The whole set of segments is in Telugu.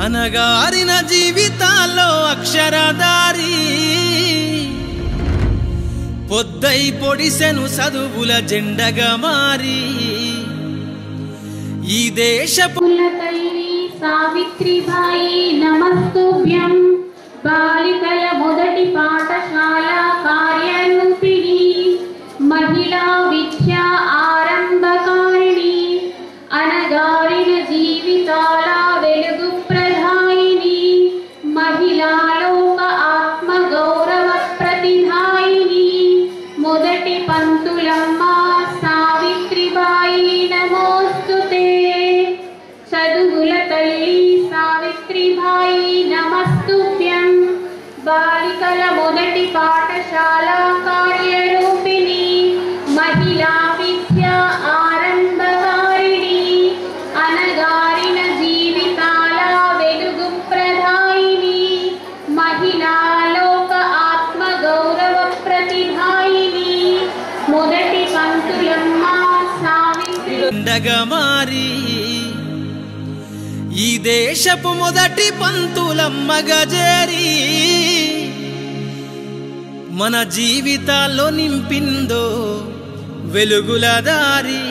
అనగారిన జీవితాల్లో అక్షరదారి పొద్దై పొడిసెను చదువుల జెండగా మారి ఈ దేశపు తల్లి సావిత్రిబాయి నమస్తుభ్యం బాలికల మొదటి పాఠశాల కార్యరూపిణి మహిళా విద్యా ఆరంభకారిణి అనగారిన జీవితాల వెలుగు ప్రధాయిని మహిళా లోక ఆత్మ గౌరవ ప్రతిధాయిని మొదటి పంతులమ్మ సావిత్రిబాయి నమోస్తుతే చదువుల తల్లి సావిత్రిబాయి నమస్తుభ్యం బాలికల మొదటి పాఠశాల కార్యరూపిణి మహిళా విద్యా ఆరంభకారిణి అనగారిన జీవితాల వెలుగు ప్రధాయిని మహిళా లోక ఆత్మ గౌరవ ప్రతిధాయిని మొదటి పంతులమ్మ సావిత్రి జెండగా మారి ఈ దేశపు మొదటి పంతులమ్మగా చేరి మన జీవితాల్లో నింపిందో వెలుగుల దారి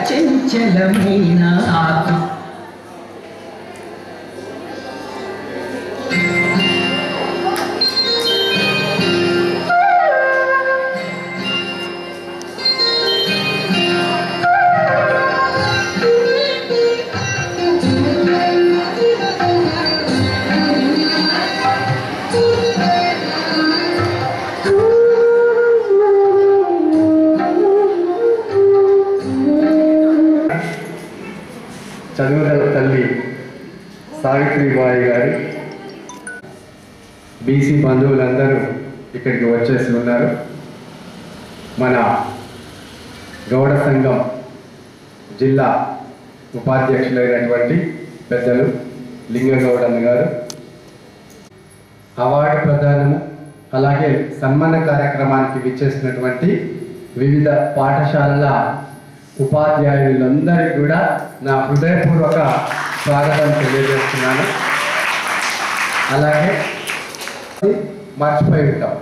చంచలమైన ఆత్మ చదువుల తల్లి సావిత్రిబాయి గారి బీసీ బంధువులందరూ ఇక్కడికి వచ్చేసి ఉన్నారు. మన గౌడ సంఘం జిల్లా ఉపాధ్యక్షులైనటువంటి పెద్దలు లింగగౌడన్న గారు, అవార్డు ప్రదానము అలాగే సన్మాన కార్యక్రమానికి విచ్చేసినటువంటి వివిధ పాఠశాలల ఉపాధ్యాయులందరికీ కూడా నా హృదయపూర్వక స్వాగతం తెలియజేస్తున్నాను. అలాగే మర్చిపోయి ఉంటాం,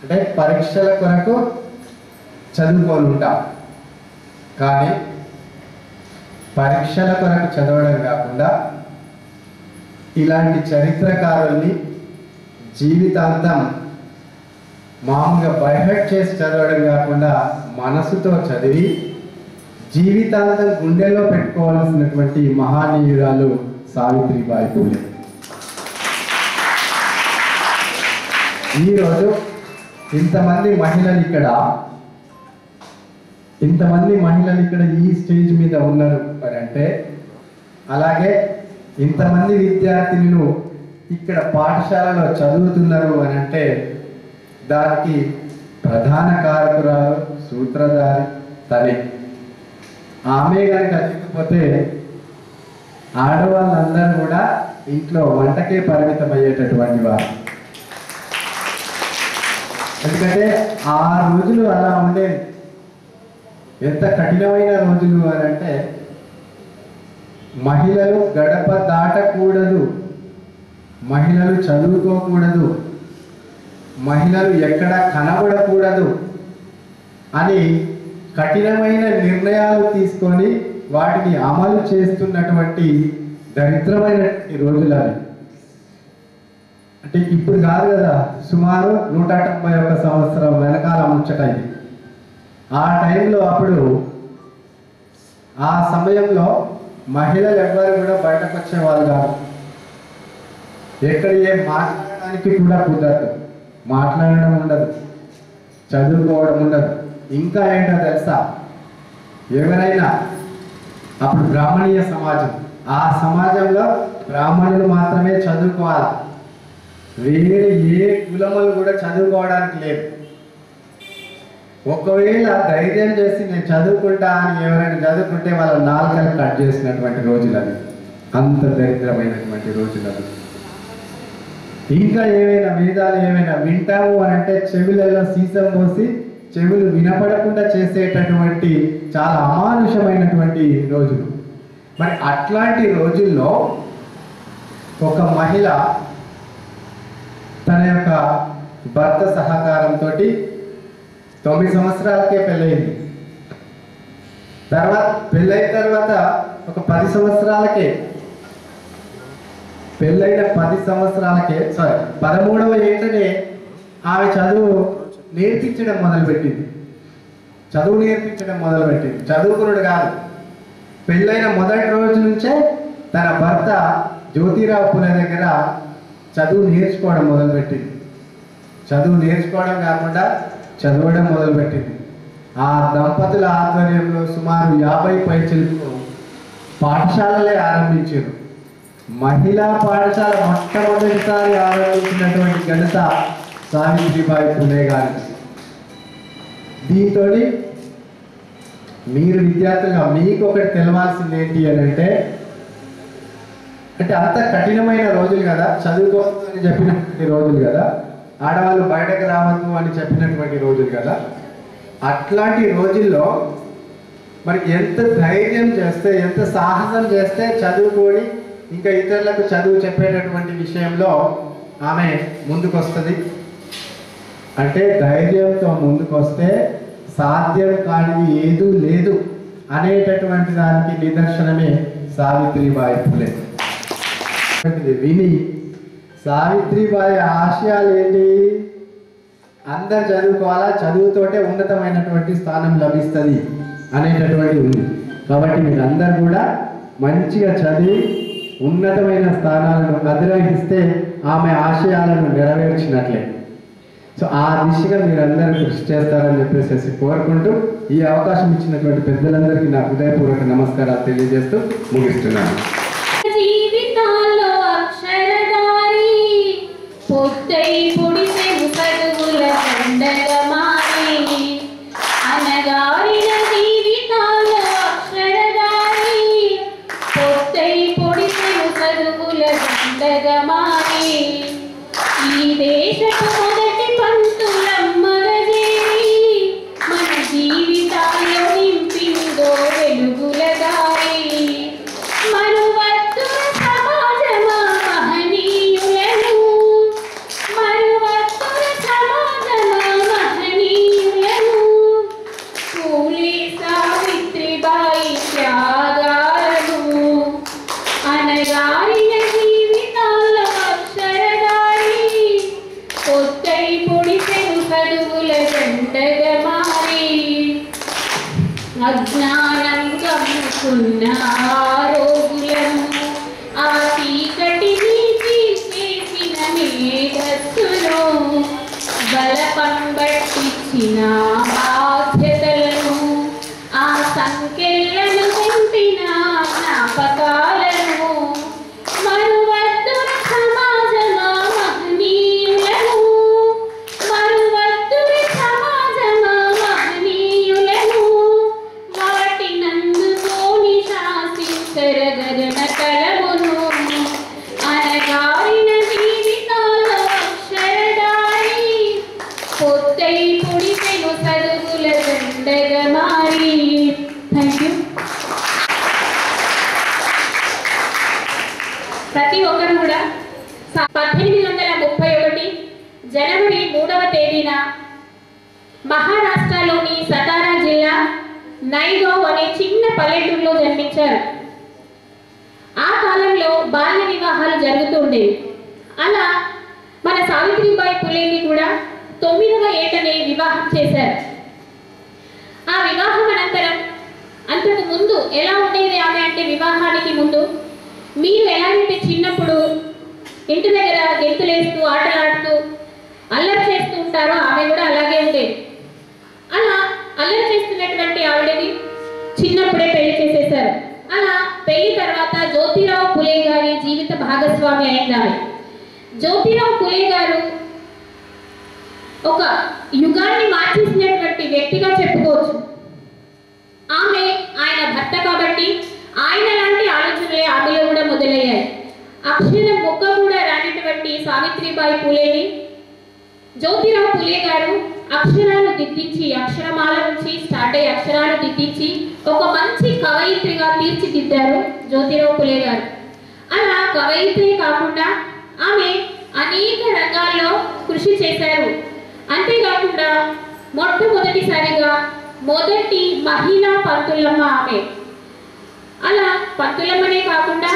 అంటే పరీక్షల కొరకు చదువుకొని ఉంటాం, కానీ పరీక్షల కొరకు చదవడం కాకుండా ఇలాంటి చరిత్రకారుల్ని జీవితాంతం మామూలుగా బైహెట్ చేసి చదవడం కాకుండా మనసుతో చదివి జీవితాంతం గుండెల్లో పెట్టుకోవాల్సినటువంటి మహానీయురాలు సావిత్రిబాయి పూలే. ఈరోజు ఇంతమంది మహిళలు ఇక్కడ ఈ స్టేజ్ మీద ఉన్నారు అని అంటే, అలాగే ఇంతమంది విద్యార్థినులు ఇక్కడ పాఠశాలలో చదువుతున్నారు అని అంటే, దానికి ప్రధాన కారకురాలు సూత్రధారి తనే. ఆమె కనుక లేకపోతే ఆడవాళ్ళందరూ కూడా ఇంట్లో వంటకే పరిమితం అయ్యేటటువంటి వారు. ఎందుకంటే ఆ రోజులు అలా ఉండేవి. ఎంత కఠినమైన రోజులు అని అంటే, మహిళలు గడప దాటకూడదు, మహిళలు చదువుకోకూడదు, మహిళలు ఎక్కడ కనబడకూడదు అని కఠినమైన నిర్ణయాలు తీసుకొని వాటిని అమలు చేస్తున్నటువంటి దరిద్రమైన రోజులు అవి. అంటే ఇప్పుడు కాదు కదా, సుమారు 191 సంవత్సరం వెనకాల ముచ్చట ఇది. ఆ టైంలో అప్పుడు ఆ సమయంలో మహిళలు ఎవ్వరు కూడా బయటకు వచ్చేవాళ్ళు కాదు. ఎక్కడ ఏం మాట్లాడడానికి కూడా కుదరదు, మాట్లాడడం ఉండదు, చదువుకోవడం ఉండదు. ఇంకా ఏంటో తెలుసా, ఎవరైనా అప్పుడు బ్రాహ్మణీయ సమాజం, ఆ సమాజంలో బ్రాహ్మణులు మాత్రమే చదువుకోవాలి, వేరే ఏ కులములు కూడా చదువుకోవడానికి లేదు. ఒకవేళ ధైర్యం చేసి నేను చదువుకుంటా అని ఎవరైనా చదువుకుంటే వాళ్ళ నాలుకలు కట్ చేసినటువంటి రోజులు అవి. అంత దరిద్రమైనటువంటి రోజులు అవి. ఇంకా ఏమైనా వేదాలు ఏమైనా వింటాము అని అంటే చెవులలో సీసం పోసి చెవులు వినపడకుండా చేసేటటువంటి చాలా అమానుషమైనటువంటి రోజులు. మరి అట్లాంటి రోజుల్లో ఒక మహిళ తన యొక్క భర్త సహకారంతో 9 సంవత్సరాలకే పెళ్ళయింది. పెళ్ళైన తర్వాత ఒక 10 సంవత్సరాలకే, పెళ్ళైన 10 సంవత్సరాలకే 13వ ఏటనే ఆమె చదువు నేర్పించడం మొదలుపెట్టింది. చదువుకున్నాడు కాదు, పెళ్ళైన మొదటి రోజు నుంచే తన భర్త జ్యోతిరావు పులే దగ్గర చదువు నేర్చుకోవడం మొదలుపెట్టింది. చదువు నేర్చుకోవడం కాకుండా చదవడం మొదలుపెట్టింది. ఆ దంపతుల ఆధ్వర్యంలో సుమారు 50 పైచిలకు పాఠశాలలే ఆరంభించారు. మహిళా పాఠశాల మొట్టమొదటిసారి ఆరంభించినటువంటి ఘనత సావిత్రిబాయి పులే గారికి. దీంతో మీరు విద్యార్థులుగా మీకు ఒకటి తెలవాల్సింది ఏంటి అని అంటే అంత కఠినమైన రోజులు కదా, చదువుకోవద్దు అని చెప్పినటువంటి రోజులు కదా, ఆడవాళ్ళు బయటకు రావద్దు అని చెప్పినటువంటి రోజులు కదా. అట్లాంటి రోజుల్లో మరి ఎంత ధైర్యం చేస్తే, ఎంత సాహసం చేస్తే చదువుకొని ఇంకా ఇతరులకు చదువు చెప్పేటటువంటి విషయంలో ఆమె ముందుకొస్తుంది. అంటే ధైర్యంతో ముందుకొస్తే సాధ్యం కానిది ఏదూ లేదు అనేటటువంటి దానికి నిదర్శనమే సావిత్రిబాయి పులే. విని సావిత్రిబాయి ఆశయాలు ఏంటి? అందరు చదువుకోవాలా, చదువుతోటే ఉన్నతమైనటువంటి స్థానం లభిస్తుంది అనేటటువంటి ఉంది. కాబట్టి మీరు అందరు కూడా మంచిగా చదివి ఉన్నతమైన స్థానాలను అధిరోహిస్తే ఆమె ఆశయాలను నెరవేర్చినట్లే. సో ఆ దిశగా మీరందరూ కృషి చేస్తారని చెప్పేసి కోరుకుంటూ ఈ అవకాశం ఇచ్చినటువంటి పెద్దలందరికీ నా హృదయపూర్వక నమస్కారాలు తెలియజేస్తూ ముగిస్తున్నాను. జీవితాల్లో అక్షరదారి పొద్దై పొడిసెను చదువుల దండగా మారి, అనగారిన జీవితాల్లో అక్షరదారి పొద్దై పొడిసెను చదువుల దండగా మారి, ఈ దేశపు మొదటి పంతులమ్మగా చేరి మన జీవితాల్లో నింపిందో వెలుగుల దారి. మరువద్దుర సమాజమా మహనీయులను, మరువద్దుర సమాజమా మహనీయులను, పూలే సావిత్రిబాయి త్యాగాలను, అనగారిన జీవితాల్లో అక్షరదారి పొద్దై పొడిసెను చదువుల దండగా మారి, అజ్ఞానం గమ్ముకున్న రోగులను ఆ చీకటిని తీసేసిన మేధస్సును, బలపం పట్టించిన బాధ్యతలను, ఆ సంఖ్యలను తెంపిన జ్ఞాపకాలను, మరువద్దుర సమాజమా మహనీయులను, మరువద్దుర సమాజమా మహనీయులను, వాటినందుకోని శాసించరగన కలమును, అనగారిన జీవితాల్లో అక్షరదారి పొద్దై పొడిసెను చదువుల దండగా మారి. Thank you. ప్రతి ఒక్కరు కూడా 1831 జనవరి 3వ తేదీన మహారాష్ట్రలోని సతారా జిల్లా నైగావ్ అనే చిన్న పల్లెటూరులో జన్మించారు. ఆ కాలంలో బాల్య వివాహాలు జరుగుతుండేవి. అలా మన సావిత్రిబాయి పులేని కూడా 9వ ఏటనే వివాహం చేశారు. ఆ వివాహం అనంతరం అంతకు ముందు ఎలా ఉండేది ఆమె అంటే, వివాహానికి ముందు మీరు ఎలాగైతే చిన్నప్పుడు ఇంటి దగ్గర గెంతులేస్తూ ఆటలాడుతూ అల్లరి చేస్తూ ఉంటారో ఆమె కూడా అలాగే ఉండేది. అలా అల్లరి చేస్తున్నటువంటి ఆవిడని చిన్నప్పుడే పెళ్లి చేసేశారు. అలా పెళ్లి తర్వాత జ్యోతిరావు పులే గారి జీవిత భాగస్వామి అయింది ఆమె. జ్యోతిరావు పులే గారు ఒక యుగాన్ని మార్చేసినటువంటి వ్యక్తిగా చెప్పుకోవచ్చు. ఆమె ఆయన భర్త కాబట్టి ఆయన లాంటి ఆలోచనలే ఆమెలో కూడా మొదలయ్యాయి. అక్షరం మొక్క కూడా రానిటువంటి సావిత్రిబాయి పులేని జ్యోతిరావు పులే గారు అక్షరాలు దిద్దించి, అక్షరమాల నుంచి స్టార్ట్ అయ్యి అక్షరాలు దిద్దించి ఒక మంచి కవయిత్రిగా తీర్చిదిద్దారు జ్యోతిరావు పులే గారు. అలా కవయిత్రి కాకుండా ఆమె అనేక రంగాల్లో కృషి చేశారు. అంతేకాకుండా మొట్టమొదటిసారిగా మొదటి మహిళా పంతులమ్మ ఆమె. అలా పంతులమ్మనే కాకుండా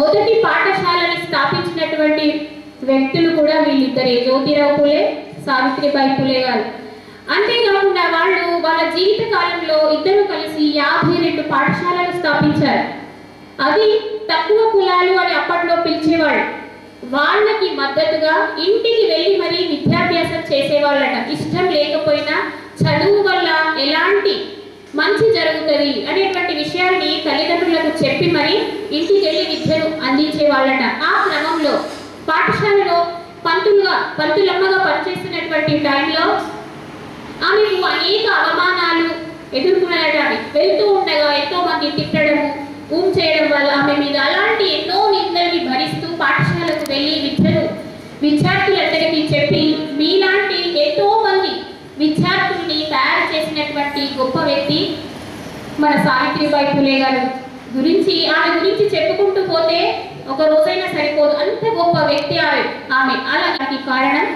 మొదటి పాఠశాలని స్థాపించినటువంటి వ్యక్తులు కూడా వీళ్ళిద్దరే, జ్యోతిరావు పులే, సావిత్రిబాయి పులే గారు. అంతేకాకుండా వాళ్ళు వాళ్ళ జీవిత కాలంలో ఇద్దరు కలిసి 52 పాఠశాలలు స్థాపించారు. అది తక్కువ కులాలు అని అప్పట్లో పిలిచేవాళ్ళు. వాళ్ళకి మద్దతుగా ఇంటికి వెళ్ళి మరీ విద్యాభ్యాసం చేసేవాళ్ళట. ఇష్టం లేకపోయినా చదువు వల్ల ఎలాంటి మంచి జరుగుతుంది అనేటువంటి విషయాన్ని తల్లిదండ్రులకు చెప్పి మరి ఇంటికి వెళ్ళి విద్యను అందించేవాళ్ళట. ఆ క్రమంలో పాఠశాలలో పంతులమ్మగా పనిచేస్తున్నటువంటి టైంలో ఆమెకు అనేక అవమానాలు ఎదుర్కొనేట. వెళ్తూ ఉండగా ఎంతో మంది తిట్టడము, చేయడం వల్ల ఆమె మీద అలాంటి ఎన్నో నిందల్ని భరిస్తూ పాఠశాలకు వెళ్ళి విద్యార్థులందరికీ చెప్పి మీలాంటి ఎంతో మంది విద్యార్థుల్ని తయారు చేసినటువంటి గొప్ప వ్యక్తి మన సావిత్రిబాయి పులే గారు గురించి. ఆమె గురించి చెప్పుకుంటూ పోతే ఒక రోజైనా సరిపోదు, అంత గొప్ప వ్యక్తి ఆమె. అలాగే కారణం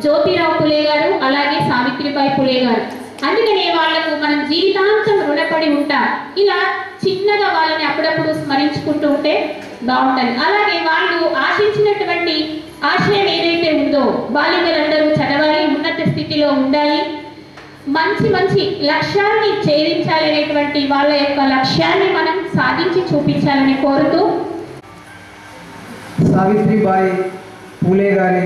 జ్యోతిరావు పులే గారు, అలాగే సావిత్రిబాయి పులే గారు. అందుకనే వాళ్లకు మనం జీవితాంతం రుణపడి ఉంటాం. ఇలా చిన్నగా వాళ్ళని అప్పుడప్పుడు స్మరించుకుంటూ ఉంటే బాగుంటుంది. అలాగే వాళ్ళు ఆశించినటువంటి ఆశయం ఏదైతే ఉందో, బాలికలందరూ చదవాలి, ఉన్నత స్థితిలో ఉండాలి, మంచి మంచి లక్ష్యాన్ని ఛేదించాలి అనేటువంటి వాళ్ళ యొక్క లక్ష్యాన్ని మనం సాధించి చూపించాలని కోరుతూ, సావిత్రిబాయి పూలే గారి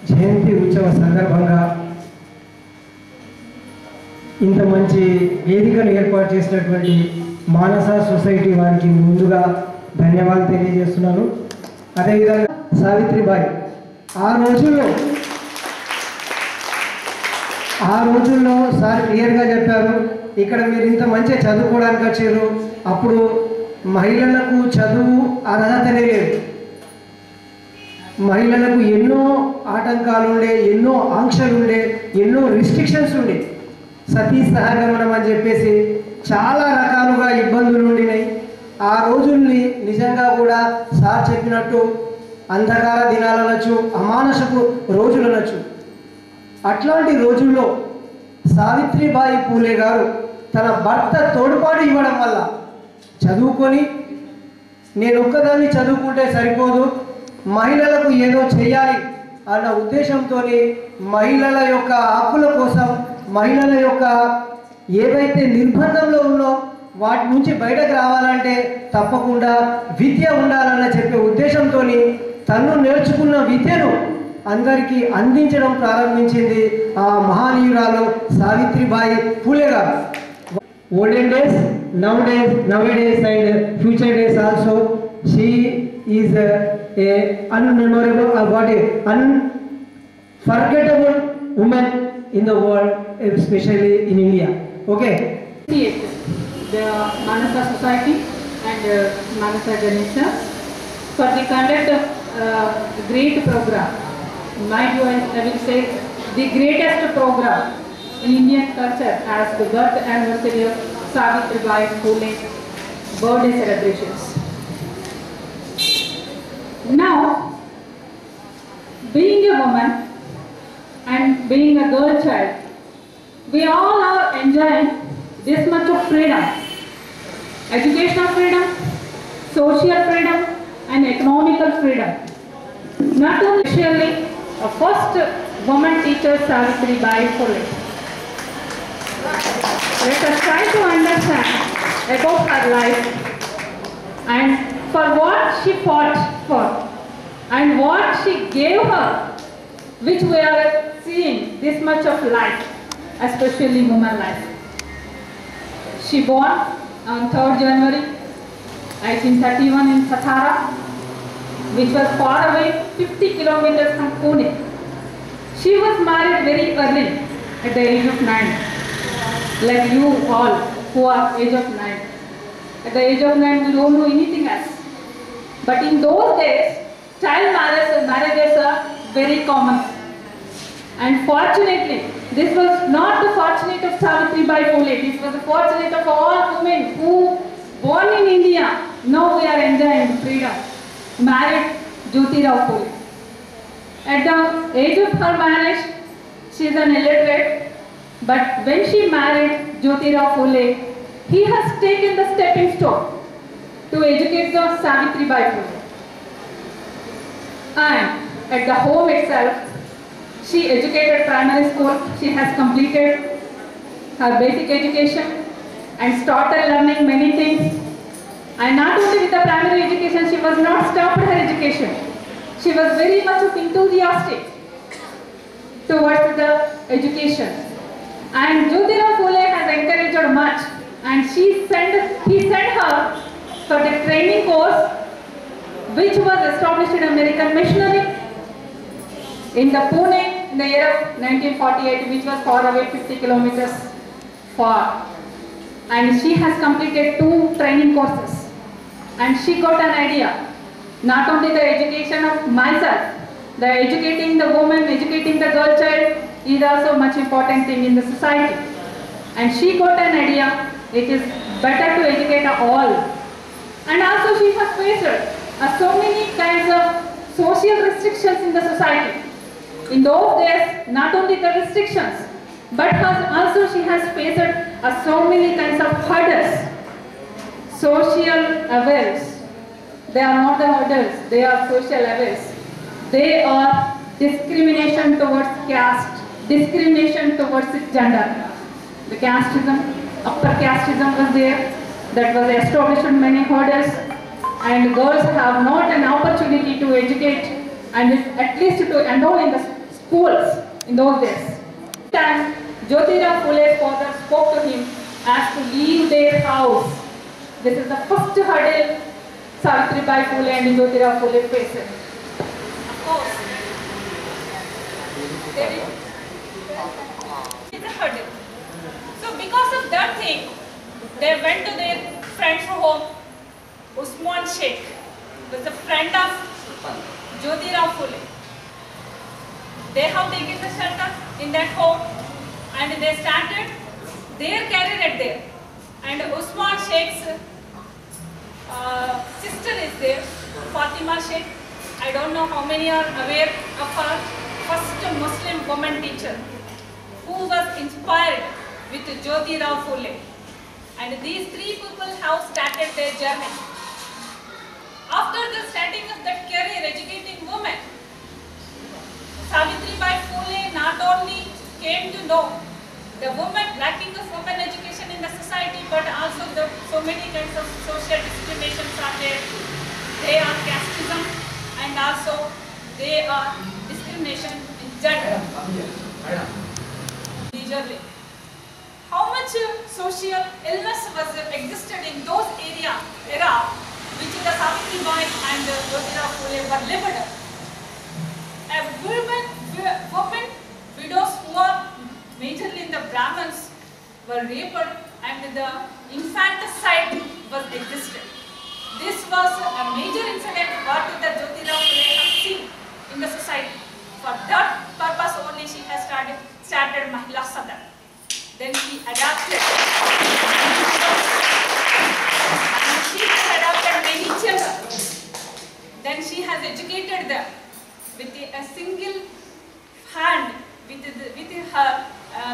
జయంతి ఉత్సవ సందర్భంగా ఇంత మంచి వేదికను ఏర్పాటు చేసినటువంటి మానస సొసైటీ వారికి ముందుగా ధన్యవాదాలు తెలియజేస్తున్నాను. అదేవిధంగా సావిత్రిబాయి ఆ రోజుల్లో సార్ క్లియర్గా చెప్పారు, ఇక్కడ మీరు ఇంత మంచిగా చదువుకోవడానికి వచ్చారు. అప్పుడు మహిళలకు చదువు అర్హతనే లేదు. మహిళలకు ఎన్నో ఆటంకాలు ఉండే, ఎన్నో ఆంక్షలు ఉండే, ఎన్నో రిస్ట్రిక్షన్స్ ఉండే. సతీ సహగమనం అని చెప్పేసి చాలా రకాలుగా ఇబ్బందులు ఉండినాయి. ఆ రోజుల్ని నిజంగా కూడా సార్ చెప్పినట్టు అంధకార దినాలనొచ్చు, అమానుషపు రోజులనొచ్చు. అట్లాంటి రోజుల్లో సావిత్రిబాయి పూలే గారు తన భర్త తోడ్పాటు ఇవ్వడం వల్ల చదువుకొని, నేను ఒక్కదాన్ని చదువుకుంటే సరిపోదు, మహిళలకు ఏదో చేయాలి అన్న ఉద్దేశంతో మహిళల యొక్క హక్కుల కోసం, మహిళల యొక్క ఏవైతే నిర్బంధంలో ఉన్నో వాటి నుంచి బయటకు రావాలంటే తప్పకుండా విద్య ఉండాలన్న చెప్పే ఉద్దేశంతో తను నేర్చుకున్న విద్యను అందరికీ అందించడం ప్రారంభించింది ఆ మహానీయురాలు Savitribai Phule garu. Olden days, nowadays and future days also, she is a unmemorable, unforgettable woman in the world, especially in India. Okay. The Manasa Society and Manasa Ganesha for the conduct of great program. In my view, I will say the greatest program in Indian culture as the birth anniversary of Savitribai Phule birthday celebrations. Now, being a woman, and being a girl child, we all are enjoying this much of freedom. Educational freedom, social freedom, and economical freedom. Not only especially a first woman teacher, Savitri Bai Phule. Let us try to understand about her life and for what she fought for and what she gave her, which we are seeing this much of life, especially woman life. She born on 3rd January 1831 in Sathara, which was far away 50 kilometers from Pune. She was married very early at the age of 9, like you all who are age of 9. At the age of 9 we don't know anything else. But in those days, child marriages are very common. And fortunately, this was not the fortunate of Savitri Bai Phule, this was the fortunate of all women who born in India. Now we are enjoying freedom. Married Jyotirao Phule. At the age of her marriage, she is an illiterate. But when she married Jyotirao Phule, he has taken the stepping stone to educate the Savitri Bai Phule. And at the home itself, she educated primary school. She has completed her basic education and started learning many things. And not only with the primary education, she was not stopped her education. She was very much enthusiastic towards the education. And Jyotirao Phule has encouraged her much. And he sent her for the training course, which was established in American missionary in the Pune in the year of 1948, which was far away 50 kilometers far. And she has completed 2 training courses. And she got an idea, not only the education of myself, the educating the woman, educating the girl child is also much important thing in the society. And she got an idea, it is better to educate all. And also she has faced so many kinds of social restrictions in the society. In those days, not only the restrictions, but also she has faced so many kinds of hurdles. Social awares. They are not the hurdles, they are social awares. They are discrimination towards caste, discrimination towards gender. The casteism, upper casteism was there, that was established in many hurdles, and girls have not an opportunity to educate and at least to enroll in the schools in those days. Time, Jyotirao Phule's father spoke to him as to leave their house. This is the first hurdle Savitri Bai Phule and Jyotirao Phule faced. Of course, it's a hurdle. So because of that thing, they went to their friend's home. Usman Sheikh was a friend of Jyotirao Phule. They have taken the shelter in that home and they started their career at there. And Usman Sheikh's sister is there, Fatima Sheikh. I don't know how many are aware of her, first Muslim woman teacher who was inspired with Jyotirao Phule. And these 3 people have started their journey. After the starting of that career educating women, Savitri Bai Phule not only came to know the woman, lacking of women education in the society, but also so many kinds of social discriminations are there. They are casteism and also they are discrimination in gender. Majorly. How much social illness was existed in those era which the Savitri Bai and Jyotirao Phule were lived. Women, widows who are majorly in the Brahmins were raped and the infanticide was existed. This was a major incident what the Jyotirao Phule has seen in the society. For that purpose only she has started Mahila Sadan. Then she adopted and she has adopted many children. Then she has educated them with a single hand, with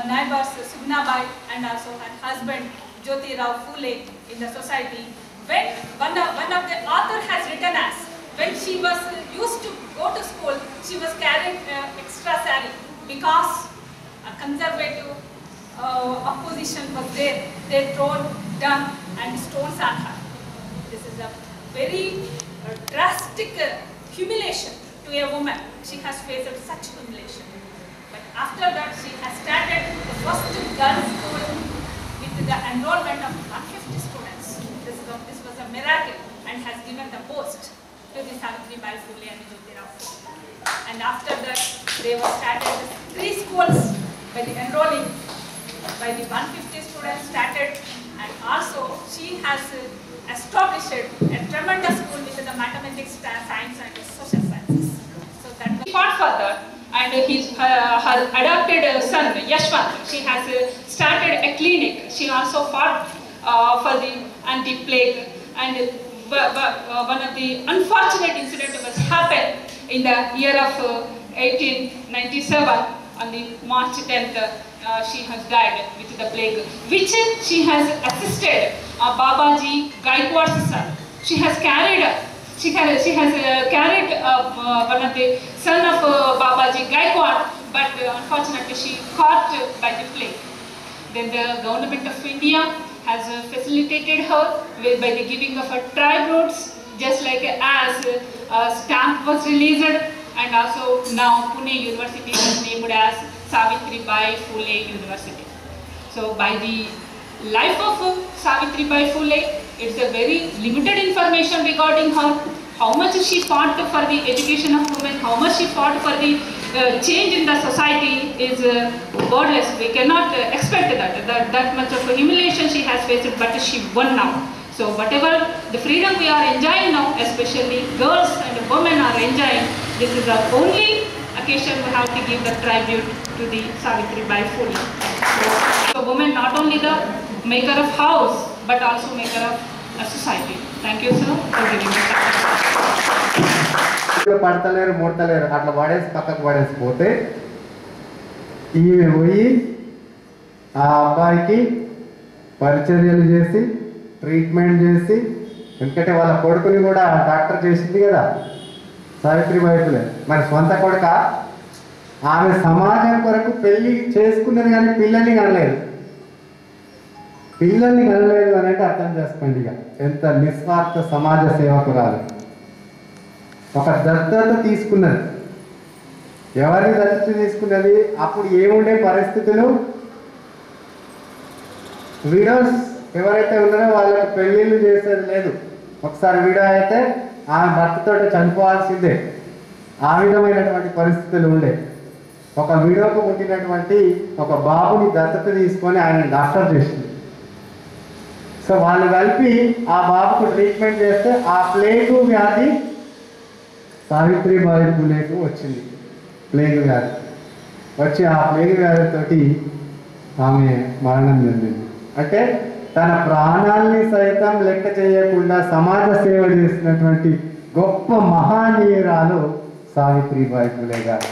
neighbors Sugna Bai and also her husband Jyoti Rao Phule in the society. When one of the author has written as, when she was used to go to school, she was carrying extra saree because a conservative opposition was there. They thrown dung and stones at her. This is a very drastic humiliation to a woman. She has faced such humiliation. But after that, she has started the first girls' school with the enrollment of 150 students. This was a miracle and has given the post to the Savitribai Phule and Jyoti Rao Phule. And after that, they were started 3 schools by the enrolling by the 150 students started, and also she has established a tremendous school with the mathematics, science and social sciences. So that he fought for that, and her adopted son Yashwant, she has started a clinic. She also fought for the anti-plague, and one of the unfortunate incidents was happened in the year of 1897 on the March 10th. She has died with the plague, which she has assisted Babaji Gaikwad's son. She has carried one of the son of Babaji Gaikwad, but unfortunately she caught by the plague. Then the government of India has facilitated her by the giving of her tribe routes, just like as a stamp was released, and also now Pune University is named as Savitribai Phule University. So by the life of Savitribai Phule, it's a very limited information regarding her. How much she fought for the education of women, how much she fought for the change in the society is godless. We cannot expect that much of humiliation she has faced, but she won now. So whatever the freedom we are enjoying now, especially girls and women are enjoying, this is the only occasion we have to give the tribute to the Savitribai Phule. So women not only the maker of house, but also maker of a society. Thank you, sir, for giving me time. పడతలేరు ముడతలేరు అట్లా పడేసి పక్కకు పడేసి పోతే ఈమె పోయి ఆ అబ్బాయికి పరిచర్యలు చేసి ట్రీట్మెంట్ చేసి, ఎందుకంటే వాళ్ళ కొడుకుని కూడా డాక్టర్ చేసింది కదా సావిత్రిబాయి ఫులే. మరి సొంత కొడుక ఆమె సమాజం కొరకు పెళ్లి చేసుకున్నది కానీ పిల్లల్ని కనలేదు. పిల్లల్ని కనలేదు అని అంటే అర్థం చేసుకోండి ఇక ఎంత నిస్వార్థ సమాజ సేవకురాలు. ఒక దత్తత తీసుకున్నది. ఎవరిని దత్తత తీసుకున్నది? అప్పుడు ఏముండే పరిస్థితులు, విడోస్ ఎవరైతే ఉన్నారో వాళ్ళకి పెళ్ళిళ్ళు చేసేది లేదు. ఒకసారి విడో అయితే ఆమె భర్తతో చనిపోవాల్సిందే. ఆ విధమైనటువంటి పరిస్థితులు ఉండే. ఒక విడోకు పుట్టినటువంటి ఒక బాబుని దత్తత తీసుకొని ఆయన డాక్టర్ చేసింది. సో వాళ్ళు కలిపి ఆ బాబుకు ట్రీట్మెంట్ చేస్తే ఆ ప్లేగు వ్యాధి సావిత్రిబాయి ఫులేకు వచ్చింది. ప్లేగు వ్యాధి వచ్చి ఆ ప్లేగు వ్యాధితోటి ఆమె మరణం చెందింది. అంటే తన ప్రాణాల్ని సైతం లెక్క చేయకుండా సమాజ సేవ చేసినటువంటి గొప్ప మహానీయురాలు సావిత్రిబాయి ఫులే గారు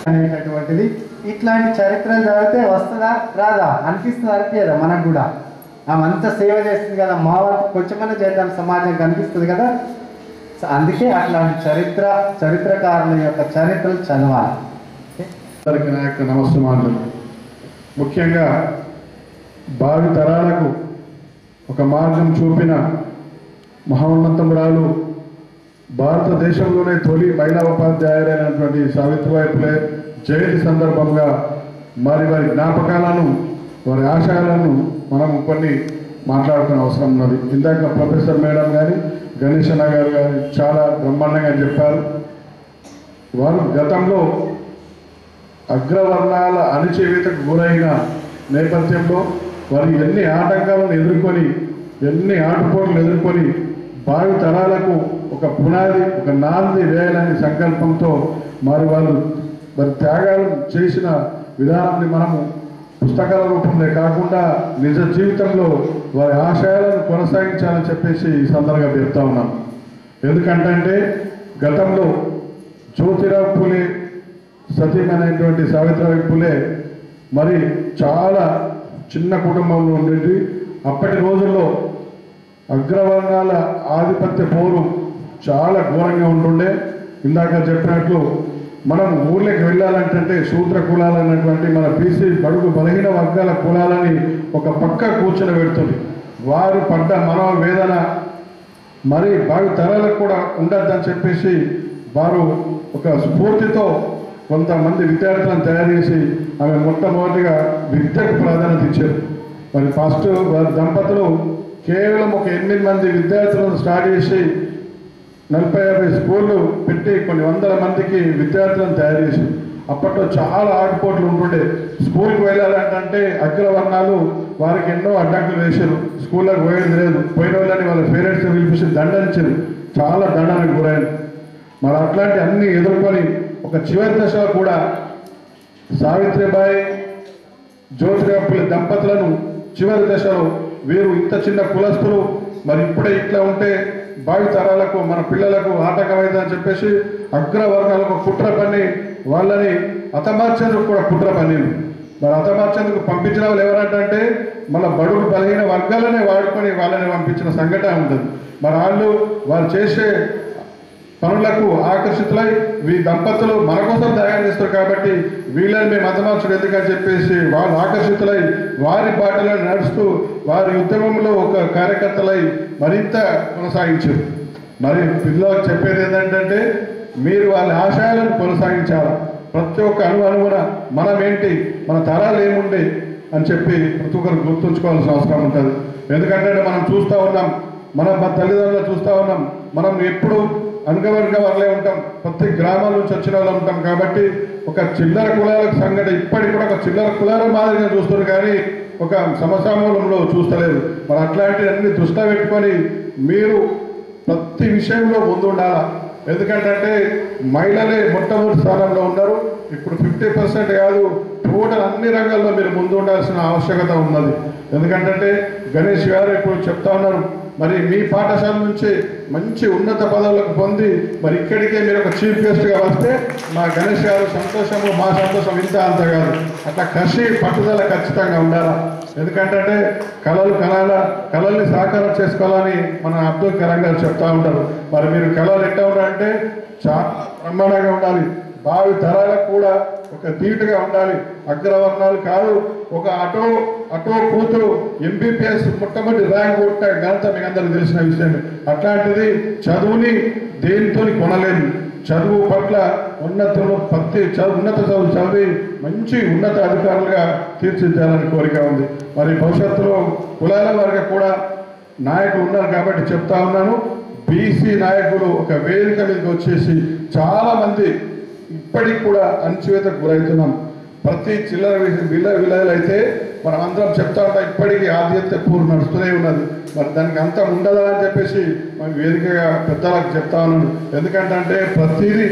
అనేటటువంటిది. ఇట్లాంటి చరిత్రలు చదివితే వస్తుందా రాదా అనిపిస్తుంది, అనిపించదా? మనకు కూడా ఆమె అంత సేవ చేస్తుంది కదా, మా వాళ్ళకి కొంచెమన్నా చేద్దాం సమాజం కనిపిస్తుంది కదా. అందుకే అట్లాంటి చరిత్రకారుల యొక్క చరిత్రలు చదవాలి. అందరికీ నా యొక్క నమస్కారాలు. ముఖ్యంగా భావి తరాలకు ఒక మార్గం చూపిన మహోన్నతమురాలు, భారతదేశంలోనే తొలి మహిళా ఉపాధ్యాయురైనటువంటి సావిత్రిబాయి ఫులే జయంతి సందర్భంగా వారి జ్ఞాపకాలను, వారి ఆశయాలను మనం కొన్ని మాట్లాడుకునే అవసరం ఉన్నది. ఇందాక ప్రొఫెసర్ మేడం కానీ గణేష్ అన్న గారు కానీ చాలా బ్రహ్మాండంగా చెప్పారు. వారు గతంలో అగ్రవర్ణాల అణచివేతకు గురైన నేపథ్యంలో వారు ఎన్ని ఆటంకాలను ఎదుర్కొని, ఎన్ని ఆటుపోట్లను ఎదుర్కొని భావి తరాలకు ఒక పునాది, ఒక నాంది వేయాలనే సంకల్పంతో వారు త్యాగాలు చేసిన విధానాన్ని మనము పుస్తకాల రూపంలో కాకుండా నిజ జీవితంలో వారి ఆశయాలను కొనసాగించాలని చెప్పేసి ఈ సందర్భంగా చెప్తా ఉన్నాం. ఎందుకంటే గతంలో జ్యోతిరావు ఫులే సతీమైనటువంటి సావిత్రిబాయి పూలే మరి చాలా చిన్న కుటుంబంలో ఉండేది. అప్పటి రోజుల్లో అగ్రవర్ణాల ఆధిపత్య పోరు చాలా ఘోరంగా ఉంటుండే. ఇందాక చెప్పినట్లు మనం ఊర్లోకి వెళ్ళాలంటే శూద్ర కులాలు అన్నటువంటి మన బీసీ బడుగు బలహీన వర్గాల కులాలని ఒక పక్క కూర్చొని పెడుతుంది. వారు పడ్డ మనోవేదన మరి భావి తరాలకు కూడా ఉండద్దని చెప్పేసి వారు ఒక స్ఫూర్తితో కొంతమంది విద్యార్థులను తయారు చేసి ఆమె మొట్టమొదటిగా విద్యకు ప్రాధాన్యత ఇచ్చారు. మరి ఫస్ట్ వారి దంపతులు కేవలం ఒక 8 మంది విద్యార్థులను స్టార్ట్ చేసి 40-50 స్కూళ్ళు పెట్టి కొన్ని వందల మందికి విద్యార్థులను తయారు చేసి అప్పట్లో చాలా ఆటుపోట్లు ఉంటుండే. స్కూల్కి వెళ్ళాలంటే అగ్రవర్ణాలు వారికి ఎన్నో అడ్డంకులు వేశారు. స్కూళ్ళకి పోయేది లేదు. పోయిన వాళ్ళని వాళ్ళ పేరెంట్స్ పిలిపించి దండించారు. చాలా దండనకు గురైన మరి అట్లాంటి అన్ని ఎదుర్కొని ఒక చివరి దశలో కూడా సావిత్రిబాయి జ్యోతిరావు పూలే దంపతులను చివరి దశలో వీరు ఇంత చిన్న కులస్తులు మరి ఇప్పుడే ఇట్లా ఉంటే భావి తరాలకు మన పిల్లలకు ఆటంకమైందని చెప్పేసి అగ్రవర్ణాలకు కుట్ర పని వాళ్ళని హతమార్చేందుకు కూడా కుట్ర పనిలు. మరి హతమార్చేందుకు పంపించిన వాళ్ళు ఎవరంటే మన బడుగు బలహీన వర్గాలనే వాడుకొని వాళ్ళని పంపించిన సంఘటన ఉంటుంది. మరి వాళ్ళు చేసే పనులకు ఆకర్షితులై ఈ దంపతులు మన కోసం త్యాగం చేస్తారు కాబట్టి వీళ్ళని మేము హతమార్చడం ఎందుకని చెప్పేసి వాళ్ళు ఆకర్షితులై వారి బాటలో నడుస్తూ వారి ఉద్యమంలో ఒక కార్యకర్తలై మరింత కొనసాగించారు. మరి పిల్లలకు చెప్పేది ఏంటంటే మీరు వాళ్ళ ఆశయాలను కొనసాగించాలి. ప్రతి ఒక్క అణువున మనం ఏంటి, మన తరాలు ఏముండే అని చెప్పి ప్రతి ఒక్కరు గుర్తుంచుకోవాల్సిన అవసరం ఉంటుంది. ఎందుకంటే మనం చూస్తూ ఉన్నాం, మన తల్లిదండ్రులు చూస్తూ ఉన్నాం, మనం ఎప్పుడు అంగవర్గ వాళ్ళే ఉంటాం. ప్రతి గ్రామాల నుంచి వచ్చిన వాళ్ళు ఉంటాం కాబట్టి ఒక చిల్లర కులాలకు సంఘటన ఇప్పటికి కూడా ఒక చిల్లర కులాల మాదిరిగా చూస్తారు కానీ ఒక సమసామూలంలో చూస్తలేదు. మరి అట్లాంటివన్నీ దృష్టిలో పెట్టుకొని మీరు ప్రతి విషయంలో ముందు ఉండాలా. ఎందుకంటే మహిళలే మొట్టమొదటి స్థానంలో ఉన్నారు. ఇప్పుడు 50% కాదు, టోటల్ అన్ని రంగాల్లో మీరు ముందు ఉండాల్సిన ఆవశ్యకత ఉన్నది. ఎందుకంటే గణేష్ గారు ఇప్పుడు చెప్తా ఉన్నారు, మరి మీ పాఠశాల నుంచి మంచి ఉన్నత పదవులకు పొంది మరి ఇక్కడికే మీరు ఒక చీఫ్ గెస్ట్గా వస్తే మా గణేష్ గారు సంతోషము, మా సంతోషం ఇంత అంత కాదు. అట్లా కృషి పట్టుదల ఖచ్చితంగా ఉండాలా. ఎందుకంటే కళల్ని సాకారం చేసుకోవాలని మన అబ్దుల్ కలాం గారు చెప్తా ఉంటారు. మరి మీరు కళలు ఎట్లా ఉండాలంటే చాలా బ్రహ్మాండంగా ఉండాలి. భావి తరాలకు కూడా ఒక ధీటుగా ఉండాలి. అగ్రవర్ణాలు కాదు, ఒక అటో కూతురు ఎంబీబీఎస్ మొట్టమొదటి ర్యాంక్ కొట్టే ఘనత మీకు అందరికీ తెలిసిన విషయమే. అట్లాంటిది చదువుని దేనితో కొనలేదు. చదువు పట్ల ఉన్నత చదువు చదివి మంచి ఉన్నత అధికారులుగా తీర్చిదిద్దాలని కోరిక ఉంది. మరి భవిష్యత్తులో కులాల వారిగా కూడా నాయకులు ఉన్నారు కాబట్టి చెప్తా ఉన్నాను, బీసీ నాయకులు ఒక వేదిక మీదకి వచ్చేసి చాలామంది ఇప్పటికి కూడా అణచివేతకు గురవుతున్నాం. ప్రతి చిల్లర విలేజ్ అయితే మనం అందరం చెప్తా ఉంటాం, ఇప్పటికీ ఆధిపత్య పూర్తి నడుస్తూనే ఉన్నది. మరి దానికి అంతం ఉండదా అని చెప్పేసి మనం వేదికగా పెద్దలకు చెప్తా ఉన్నాను. ఎందుకంటే ప్రతిదీ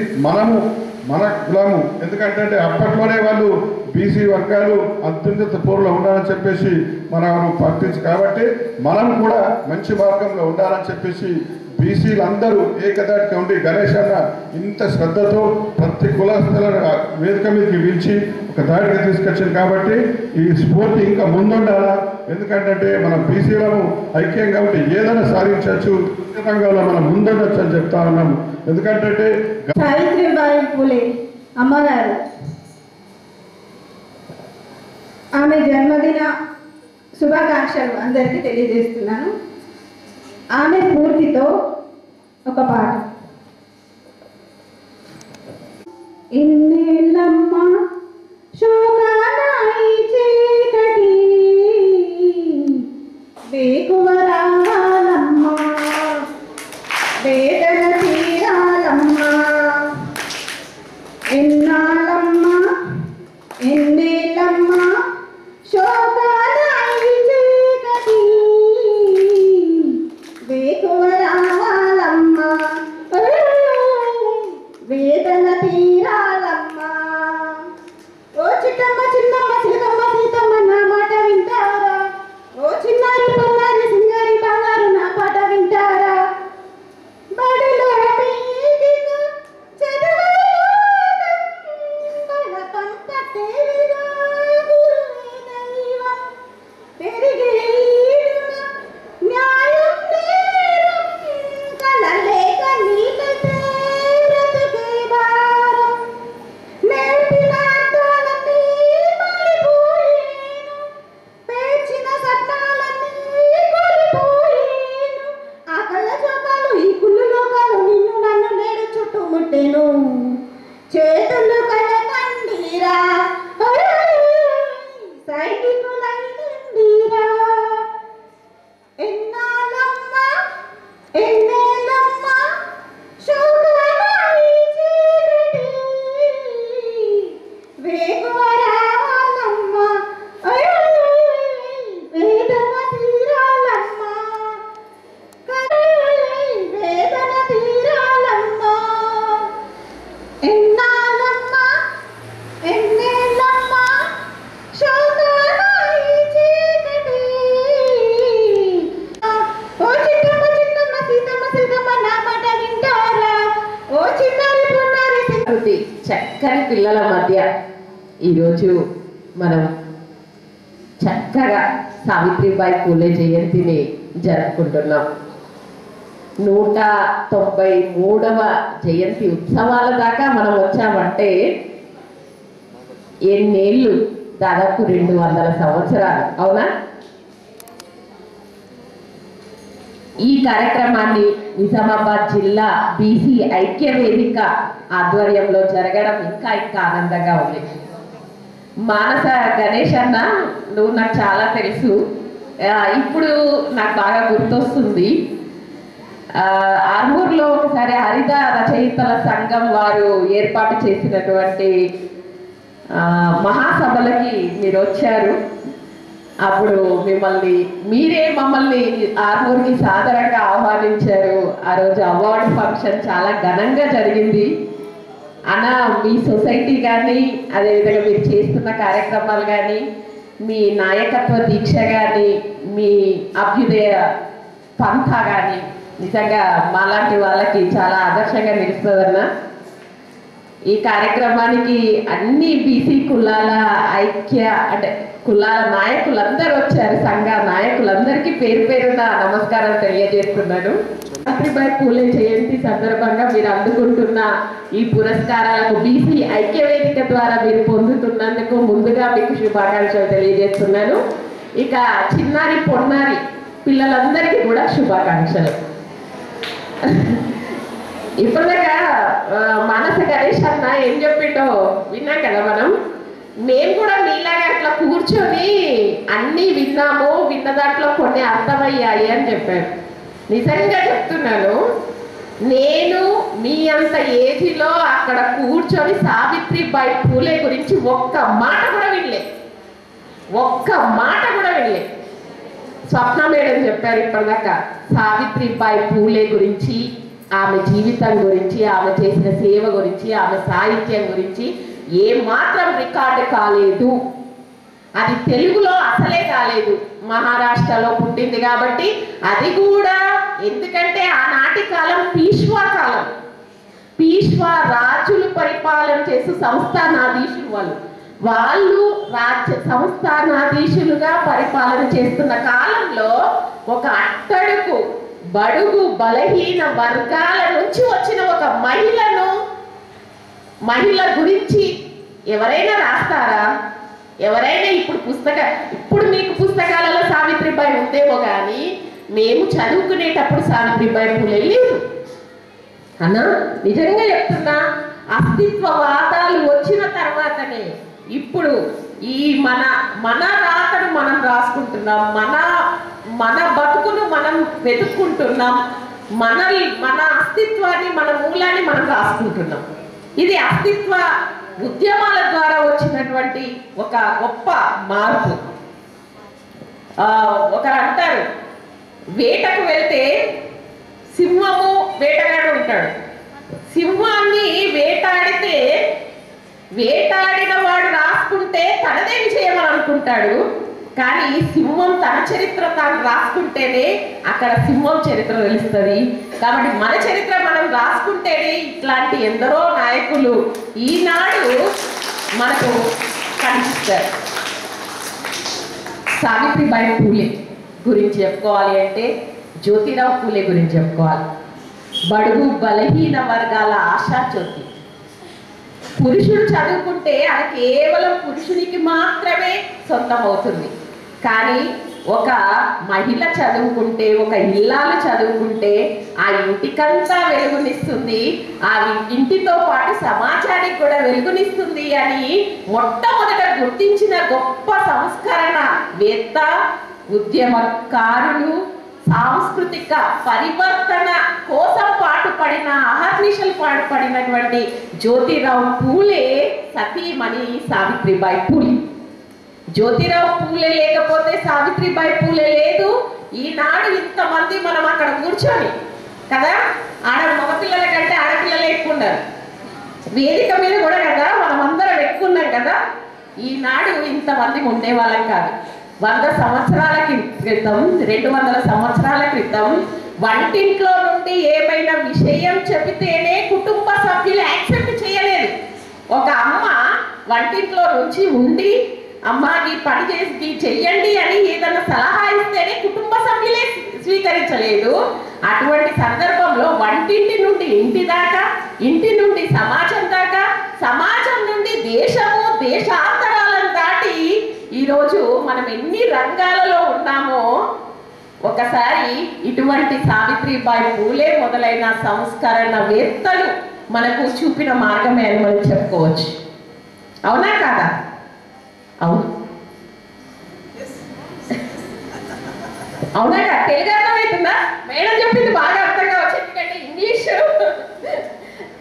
మన కులము. ఎందుకంటే అప్పట్లోనే వాళ్ళు బీసీ వర్గాలు అత్యున్నత పూర్లో ఉండాలని చెప్పేసి మనం పట్టించు కాబట్టి మనం కూడా మంచి మార్గంలో ఉండాలని చెప్పేసి బీసీలు అందరూ ఏకదాటిగా ఉండి గణేష్ అన్న ఇంత శ్రద్ధతో ప్రతి కులస్తులను వేదిక మీదకి పిలిచి ఒక దాడిగా తీసుకొచ్చింది కాబట్టి ఈ స్ఫూర్తి ఇంకా ముందుండాలా. ఎందుకంటే మనం బీసీలను ఐక్యంగా ఉంటే ఏదైనా సాధించవచ్చు, రంగంలో మనం ముందుండొచ్చు అని చెప్తా ఉన్నాము. ఎందుకంటే సావిత్రిబాయి పూలే అమ్మగారు ఆమె జన్మదిన శుభాకాంక్షలు అందరికీ తెలియజేస్తున్నాను. ఆమె పూర్తితో ఒక పాట. ఇన్నేళ్ళమ్మ శోకానాయి చీకటి వేకువరాలమ్మ వేదన తీరాలమ్మ ఎన్నాళ్ళమ్మ ఎన్నేళ్ళమ్మ శోకానాయి చీకటి వేకువరాలమ్మ వేదన తీరాలమ్మ. ఓ చిట్టమ్మ చిన్నమ్మ సీతమ్మ సీతమ్మ నా మాట వింటారా? ఓ చిన్నారి పొన్నారి సింగారి బంగారు నా పాట వింటారా? బడ నలుగురి చక్కని పిల్లల మధ్య ఈరోజు మనం చక్కగా సావిత్రిబాయి పూలే జయంతిని జరుపుకుంటున్నాం. 193వ జయంతి ఉత్సవాల దాకా మనం వచ్చామంటే ఎన్నేళ్ళు? దాదాపు 200 సంవత్సరాలు, అవునా? ఈ కార్యక్రమాన్ని నిజామాబాద్ జిల్లా బీసీ ఐక్య వేదిక ఆధ్వర్యంలో జరగడం ఇంకా ఆనందంగా ఉంది. మానస గణేష్ అన్న, నువ్వు నాకు చాలా తెలుసు, ఇప్పుడు నాకు బాగా గుర్తొస్తుంది. ఆర్మూర్లో ఒకసారి హరిత రచయితల సంఘం వారు ఏర్పాటు చేసినటువంటి మహాసభలకి మీరు వచ్చారు. అప్పుడు మీరే మమ్మల్ని ఆర్మూర్కి సాదరంగా ఆహ్వానించారు. ఆ రోజు అవార్డు ఫంక్షన్ చాలా ఘనంగా జరిగింది. అన్న, మీ సొసైటీ కానీ, అదేవిధంగా మీరు చేస్తున్న కార్యక్రమాలు కానీ, మీ నాయకత్వ దీక్ష కానీ, మీ అభ్యుదయ పంథా కానీ నిజంగా మాలాంటి వాళ్ళకి చాలా ఆదర్శంగా నిలుస్తుందన్న. ఈ కార్యక్రమానికి అన్ని బీసీ కులాల ఐక్య అంటే కులాల నాయకులందరూ వచ్చారు. సంఘ నాయకులందరికీ పేరు పేరున నమస్కారం తెలియజేస్తున్నాను. సావిత్రిబాయి పూలే జయంతి సందర్భంగా మీరు అందుకుంటున్న ఈ పురస్కారాలకు బీసీ ఐక్య వేదిక ద్వారా మీరు పొందుతున్నందుకు ముందుగా మీకు శుభాకాంక్షలు తెలియజేస్తున్నాను. ఇక చిన్నారి పొన్నారి పిల్లలందరికీ కూడా శుభాకాంక్షలు. ఇప్పటిదాకా మానస గణేష్ అన్న ఏం చెప్పిండో విన్నాం కదా మనం. మేము కూడా మీలాగా అట్లా కూర్చొని అన్నీ విన్నాము, విన్న దాంట్లో కొన్ని అర్థమయ్యాయి అని చెప్పాను. నిజంగా చెప్తున్నాను, నేను మీ అంత ఏజ్లో అక్కడ కూర్చొని సావిత్రిబాయి పూలే గురించి ఒక్క మాట కూడా వినలే. స్వప్న మేడం చెప్పారు ఇప్పటిదాకా సావిత్రిబాయి పూలే గురించి, ఆమె జీవితం గురించి, ఆమె చేసిన సేవ గురించి, ఆమె సాహిత్యం గురించి ఏ మాత్రం రికార్డు కాలేదు. అది తెలుగులో అసలే కాలేదు. మహారాష్ట్రలో పుట్టింది కాబట్టి అది కూడా, ఎందుకంటే ఆనాటి కాలం పీష్వా కాలం, పీష్వా రాజులు పరిపాలన చేస్తూ సంస్థానాధీశులు వాళ్ళు రాజ్య సంస్థానాధీశులుగా పరిపాలన చేస్తున్న కాలంలో ఒక అట్టడుగు బడుగు బలహీన వర్గాల నుంచి వచ్చిన ఒక మహిళ గురించి ఎవరైనా రాస్తారా? ఎవరైనా ఇప్పుడు మీకు పుస్తకాలలో సావిత్రిబాయి ఉందేమో కానీ మేము చదువుకునేటప్పుడు సావిత్రిబాయి పూలే లేదు అన్న. నిజంగా చెప్తున్నా, అస్తిత్వవాదాలు వచ్చిన తర్వాతనే ఇప్పుడు ఈ మన రాతను మనం రాసుకుంటున్నాం, మన బతుకును మనం వెతుక్కుంటున్నాం, మన అస్తిత్వాన్ని, మన మూలాన్ని మనం రాసుకుంటున్నాం. ఇది అస్తిత్వ ఉద్యమాల ద్వారా వచ్చినటువంటి ఒక గొప్ప మార్పు. ఒకరు అంటారు, వేటకు వెళ్తే సింహము వేటగాడు ఉంటాడు. సింహాన్ని వేటాడిన వాడు రాసుకుంటే తనదేమి చేయమని అనుకుంటాడు. కానీ సింహం తన చరిత్ర తాను రాసుకుంటేనే అక్కడ సింహం చరిత్ర తెలుస్తుంది. కాబట్టి మన చరిత్ర మనం రాసుకుంటేనే ఇట్లాంటి ఎందరో నాయకులు ఈనాడు మనకు కనిపిస్తారు. సావిత్రిబాయి పూలే గురించి చెప్పుకోవాలి అంటే జ్యోతిరావు పూలే గురించి చెప్పుకోవాలి. బడుగు బలహీన వర్గాల ఆశాజ్యోతి. పురుషుడు చదువుకుంటే అది కేవలం పురుషునికి మాత్రమే సొంతం అవుతుంది. కానీ ఒక మహిళ చదువుకుంటే, ఒక ఇల్లాలు చదువుకుంటే ఆ ఇంటికంతా వెలుగునిస్తుంది, ఆ ఇంటితో పాటు సమాజానికి కూడా వెలుగునిస్తుంది అని మొట్టమొదట గుర్తించిన గొప్ప సంస్కరణ వేత్త, ఉద్యమకారులు, సాంస్కృతిక పరివర్తన కోసం పాటుపడిన అహర్నిశలు పాటుపడినటువంటి జ్యోతిరావు పూలే సతీమణి సావిత్రిబాయి పూలే. జ్యోతిరావు పూలే లేకపోతే సావిత్రిబాయి పూలే లేదు. ఈనాడు ఇంతమంది మనం అక్కడ కూర్చొని కదా, మగపిల్లల కంటే ఆడపిల్లలు ఎక్కువ ఉన్నారు. వేదిక మీద కూడా కదా మనం అందరం ఎక్కువ ఉన్నాం కదా. ఈనాడు ఇంతమంది ఉండేవాళ్ళం కాదు. 100 సంవత్సరాల క్రితం, 200 సంవత్సరాల క్రితం వంటింట్లో నుండి ఏమైనా విషయం చెబితేనే కుటుంబ సభ్యులు యాక్సెప్ట్ చేయలేదు. వంటింట్లో నుంచి ఉండి అమ్మ ఈ పని చేసి చెయ్యండి అని ఏదైనా సలహా ఇస్తేనే కుటుంబ సభ్యులే స్వీకరించలేదు. అటువంటి సందర్భంలో వంటింటి నుండి ఇంటి దాకా, ఇంటి నుండి సమాజం దాకా, సమాజం నుండి దేశము, దేశాంతరాలను దాటి ఈరోజు మనం ఎన్ని రంగాలలో ఉన్నామో ఒకసారి ఇటువంటి సావిత్రిబాయి పూలే మొదలైన సంస్కరణవేత్తలు మనకు చూపిన మార్గమే అని మనం చెప్పుకోవచ్చు. అవునా కాదా? అవును. అవునా కదా? తెలుగు అర్థమవుతుందా? మేడం చెప్పింది బాగా అర్థం కావచ్చు. ఎందుకంటే ఇంగ్లీష్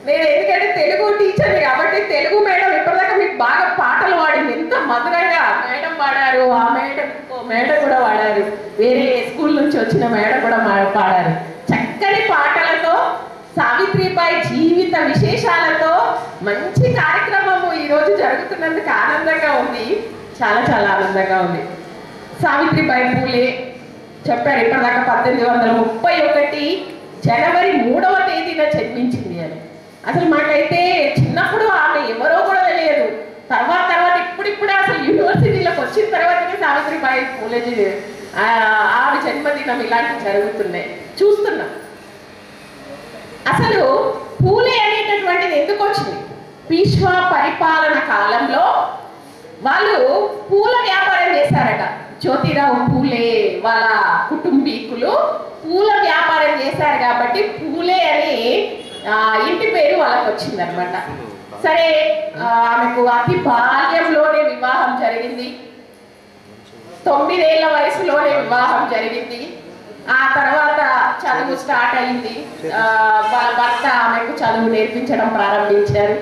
నేను ఎందుకంటే తెలుగు టీచర్ని కాబట్టి తెలుగు మేడం ఇప్పటిదాకా మీకు బాగా పాటలు పాడింది. ఎంత మధురంగా మేడం పాడారు, ఆ మేడం కూడా పాడారు, వేరే స్కూల్ నుంచి వచ్చిన మేడం కూడా పాడారు. చక్కని పాటలతో సావిత్రిబాయి జీవిత విశేషాలతో మంచి కార్యక్రమము ఈరోజు జరుగుతున్నందుకు ఆనందంగా ఉంది. చాలా చాలా ఆనందంగా ఉంది. సావిత్రిబాయి పూలే చెప్పారు ఇప్పటిదాకా 1831 జనవరి 3వ తేదీన జన్మించింది అని. అసలు మాకైతే చిన్నప్పుడు ఆమె ఎవరో కూడా తెలియదు. తర్వాత ఇప్పుడిప్పుడే అసలు యూనివర్సిటీలోకి వచ్చిన తర్వాతనే సావిత్రిబాయి పూలే ఆమె జన్మదినం ఇలాంటివి జరుగుతున్నాయి చూస్తున్నాం. అసలు పూలే అనేటటువంటిది ఎందుకు వచ్చింది? పీష్వా పరిపాలన కాలంలో వాళ్ళు పూల వ్యాపారం చేశారట. జ్యోతిరావు పూలే వాళ్ళ కుటుంబీకులు పూల వ్యాపారం చేశారు కాబట్టి పూలే అని ఇంటి పేరు వాళ్ళకి వచ్చిందనమాట. సరే, ఆమెకు అతి బాల్యంలోనే వివాహం జరిగింది. 9 ఏళ్ల వయసులోనే వివాహం జరిగింది. ఆ తర్వాత చదువు స్టార్ట్ అయింది. వాళ్ళ భర్త ఆమెకు చదువు నేర్పించడం ప్రారంభించారు.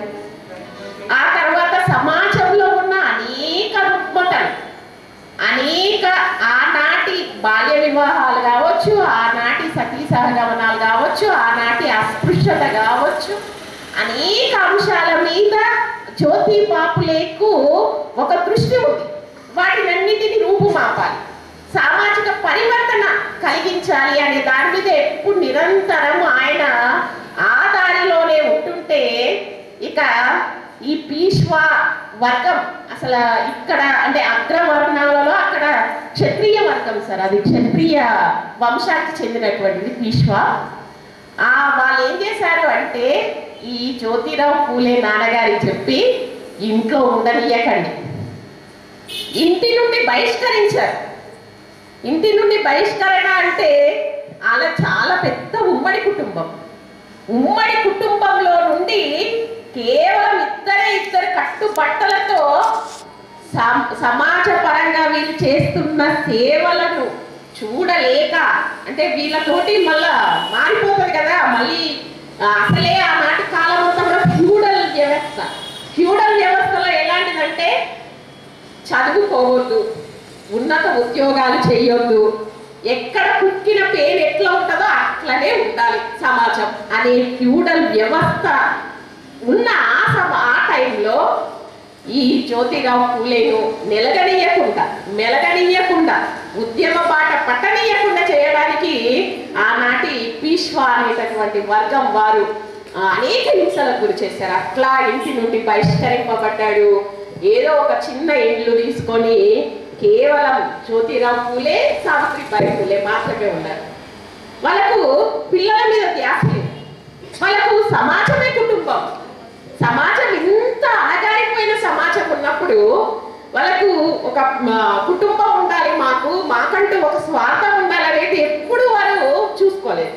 ఆ తర్వాత సమాజంలో ఉన్న అనేక రుగ్మతలు, అనేక ఆనాటి బాల్య వివాహాలు కావచ్చు, ఆనాటి సతీ సహగమనాలు కావచ్చు, ఆనాటి అస్పృశ్యత కావచ్చు, అనేక అంశాల మీద జ్యోతిబా పూలేకు ఒక దృష్టి ఉంది. వాటినన్నిటిని రూపుమాపాలి, సామాజిక పరివర్తన కలిగించాలి అనే దాని మీద ఎప్పుడు నిరంతరం ఆయన ఆ దారిలోనే ఉంటుంటే, ఇక ఈ పీష్వా వర్గం అసలు ఇక్కడ అంటే అగ్రవర్ణాలలో అక్కడ క్షత్రియ వర్గం సార్, అది క్షత్రియ వంశానికి చెందినటువంటిది పీష్వా. వాళ్ళు ఏం చేశారు అంటే ఈ జ్యోతిరావు పూలే నాన్నగారికి చెప్పి ఇంట్లో ఉండనియకండి, ఇంటి నుండి బహిష్కరించారు. ఇంటి నుండి బహిష్కరణ అంటే అలా చాలా పెద్ద ఉమ్మడి కుటుంబం. ఉమ్మడి కుటుంబంలో నుండి కేవలం ఇద్దరు కట్టుబట్టలతో సమాజ పరంగా వీళ్ళు చేస్తున్న సేవలను చూడలేక, అంటే వీళ్ళతోటి మళ్ళా మారిపోతుంది కదా, మళ్ళీ అసలే ఆనాటి కాలం అంతా కూడా ఫ్యూడల్ వ్యవస్థ. ఫ్యూడల్ వ్యవస్థలో ఎలాంటిదంటే చదువుకోవద్దు, ఉన్నత ఉద్యోగాలు చేయొద్దు, ఎక్కడ కుక్కిన పేరు ఎట్లా ఉంటుందో అట్లనే ఉండాలి సమాజం అనే ఫ్యూడల్ వ్యవస్థ ఉన్న ఆ టైంలో ఈ జ్యోతిరావు పూలేను మెలగనీయకుండా ఉద్యమ బాట పట్టనీయకుండా చేయడానికి ఆనాటి పీష్వా అనేటటువంటి వర్గం వారు అనేక హింసలకు గురి చేశారు. అట్లా ఇంటి నుండి బహిష్కరింపబడ్డాడు. ఏదో ఒక చిన్న ఇల్లు తీసుకొని కేవలం జ్యోతిరావు పూలే, సావిత్రిబాయి పూలే మాత్రమే ఉన్నారు. వాళ్ళకు పిల్లల మీద ధ్యాస లేదు. వాళ్ళకు సమాజమే కుటుంబం. సమాజం ఇంత అణగారిపోయిన సమాజం ఉన్నప్పుడు వాళ్ళకు ఒక కుటుంబం ఉండాలి, మాకంటూ ఒక స్వార్థం ఉండాలి అనేది ఎప్పుడు వారు చూసుకోలేదు.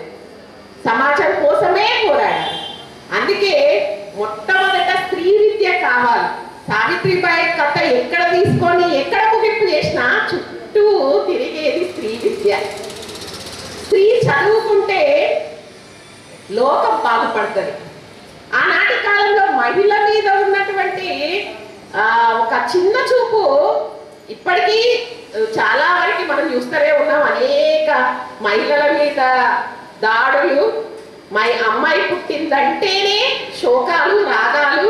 సమాజం కోసమే పోరాడారు. అందుకే మొట్టమొదట స్త్రీ విద్య కావాలి. సావిత్రిబాయి కథ ఎక్కడ తీసుకొని ఎక్కడ ముగింపు చేసినా చుట్టూ తిరిగేది స్త్రీ విద్య. స్త్రీ చదువుకుంటే లోకం బాగుపడుతుంది. ఆనాటి కాలంలో మహిళ మీద ఉన్నటువంటి ఒక చిన్న చూపు ఇప్పటికీ చాలా వరకు మనం చూస్తూనే ఉన్నాం. అనేక మహిళల మీద దాడులు, అమ్మాయి పుట్టిందంటేనే శోకాలు, రాగాలు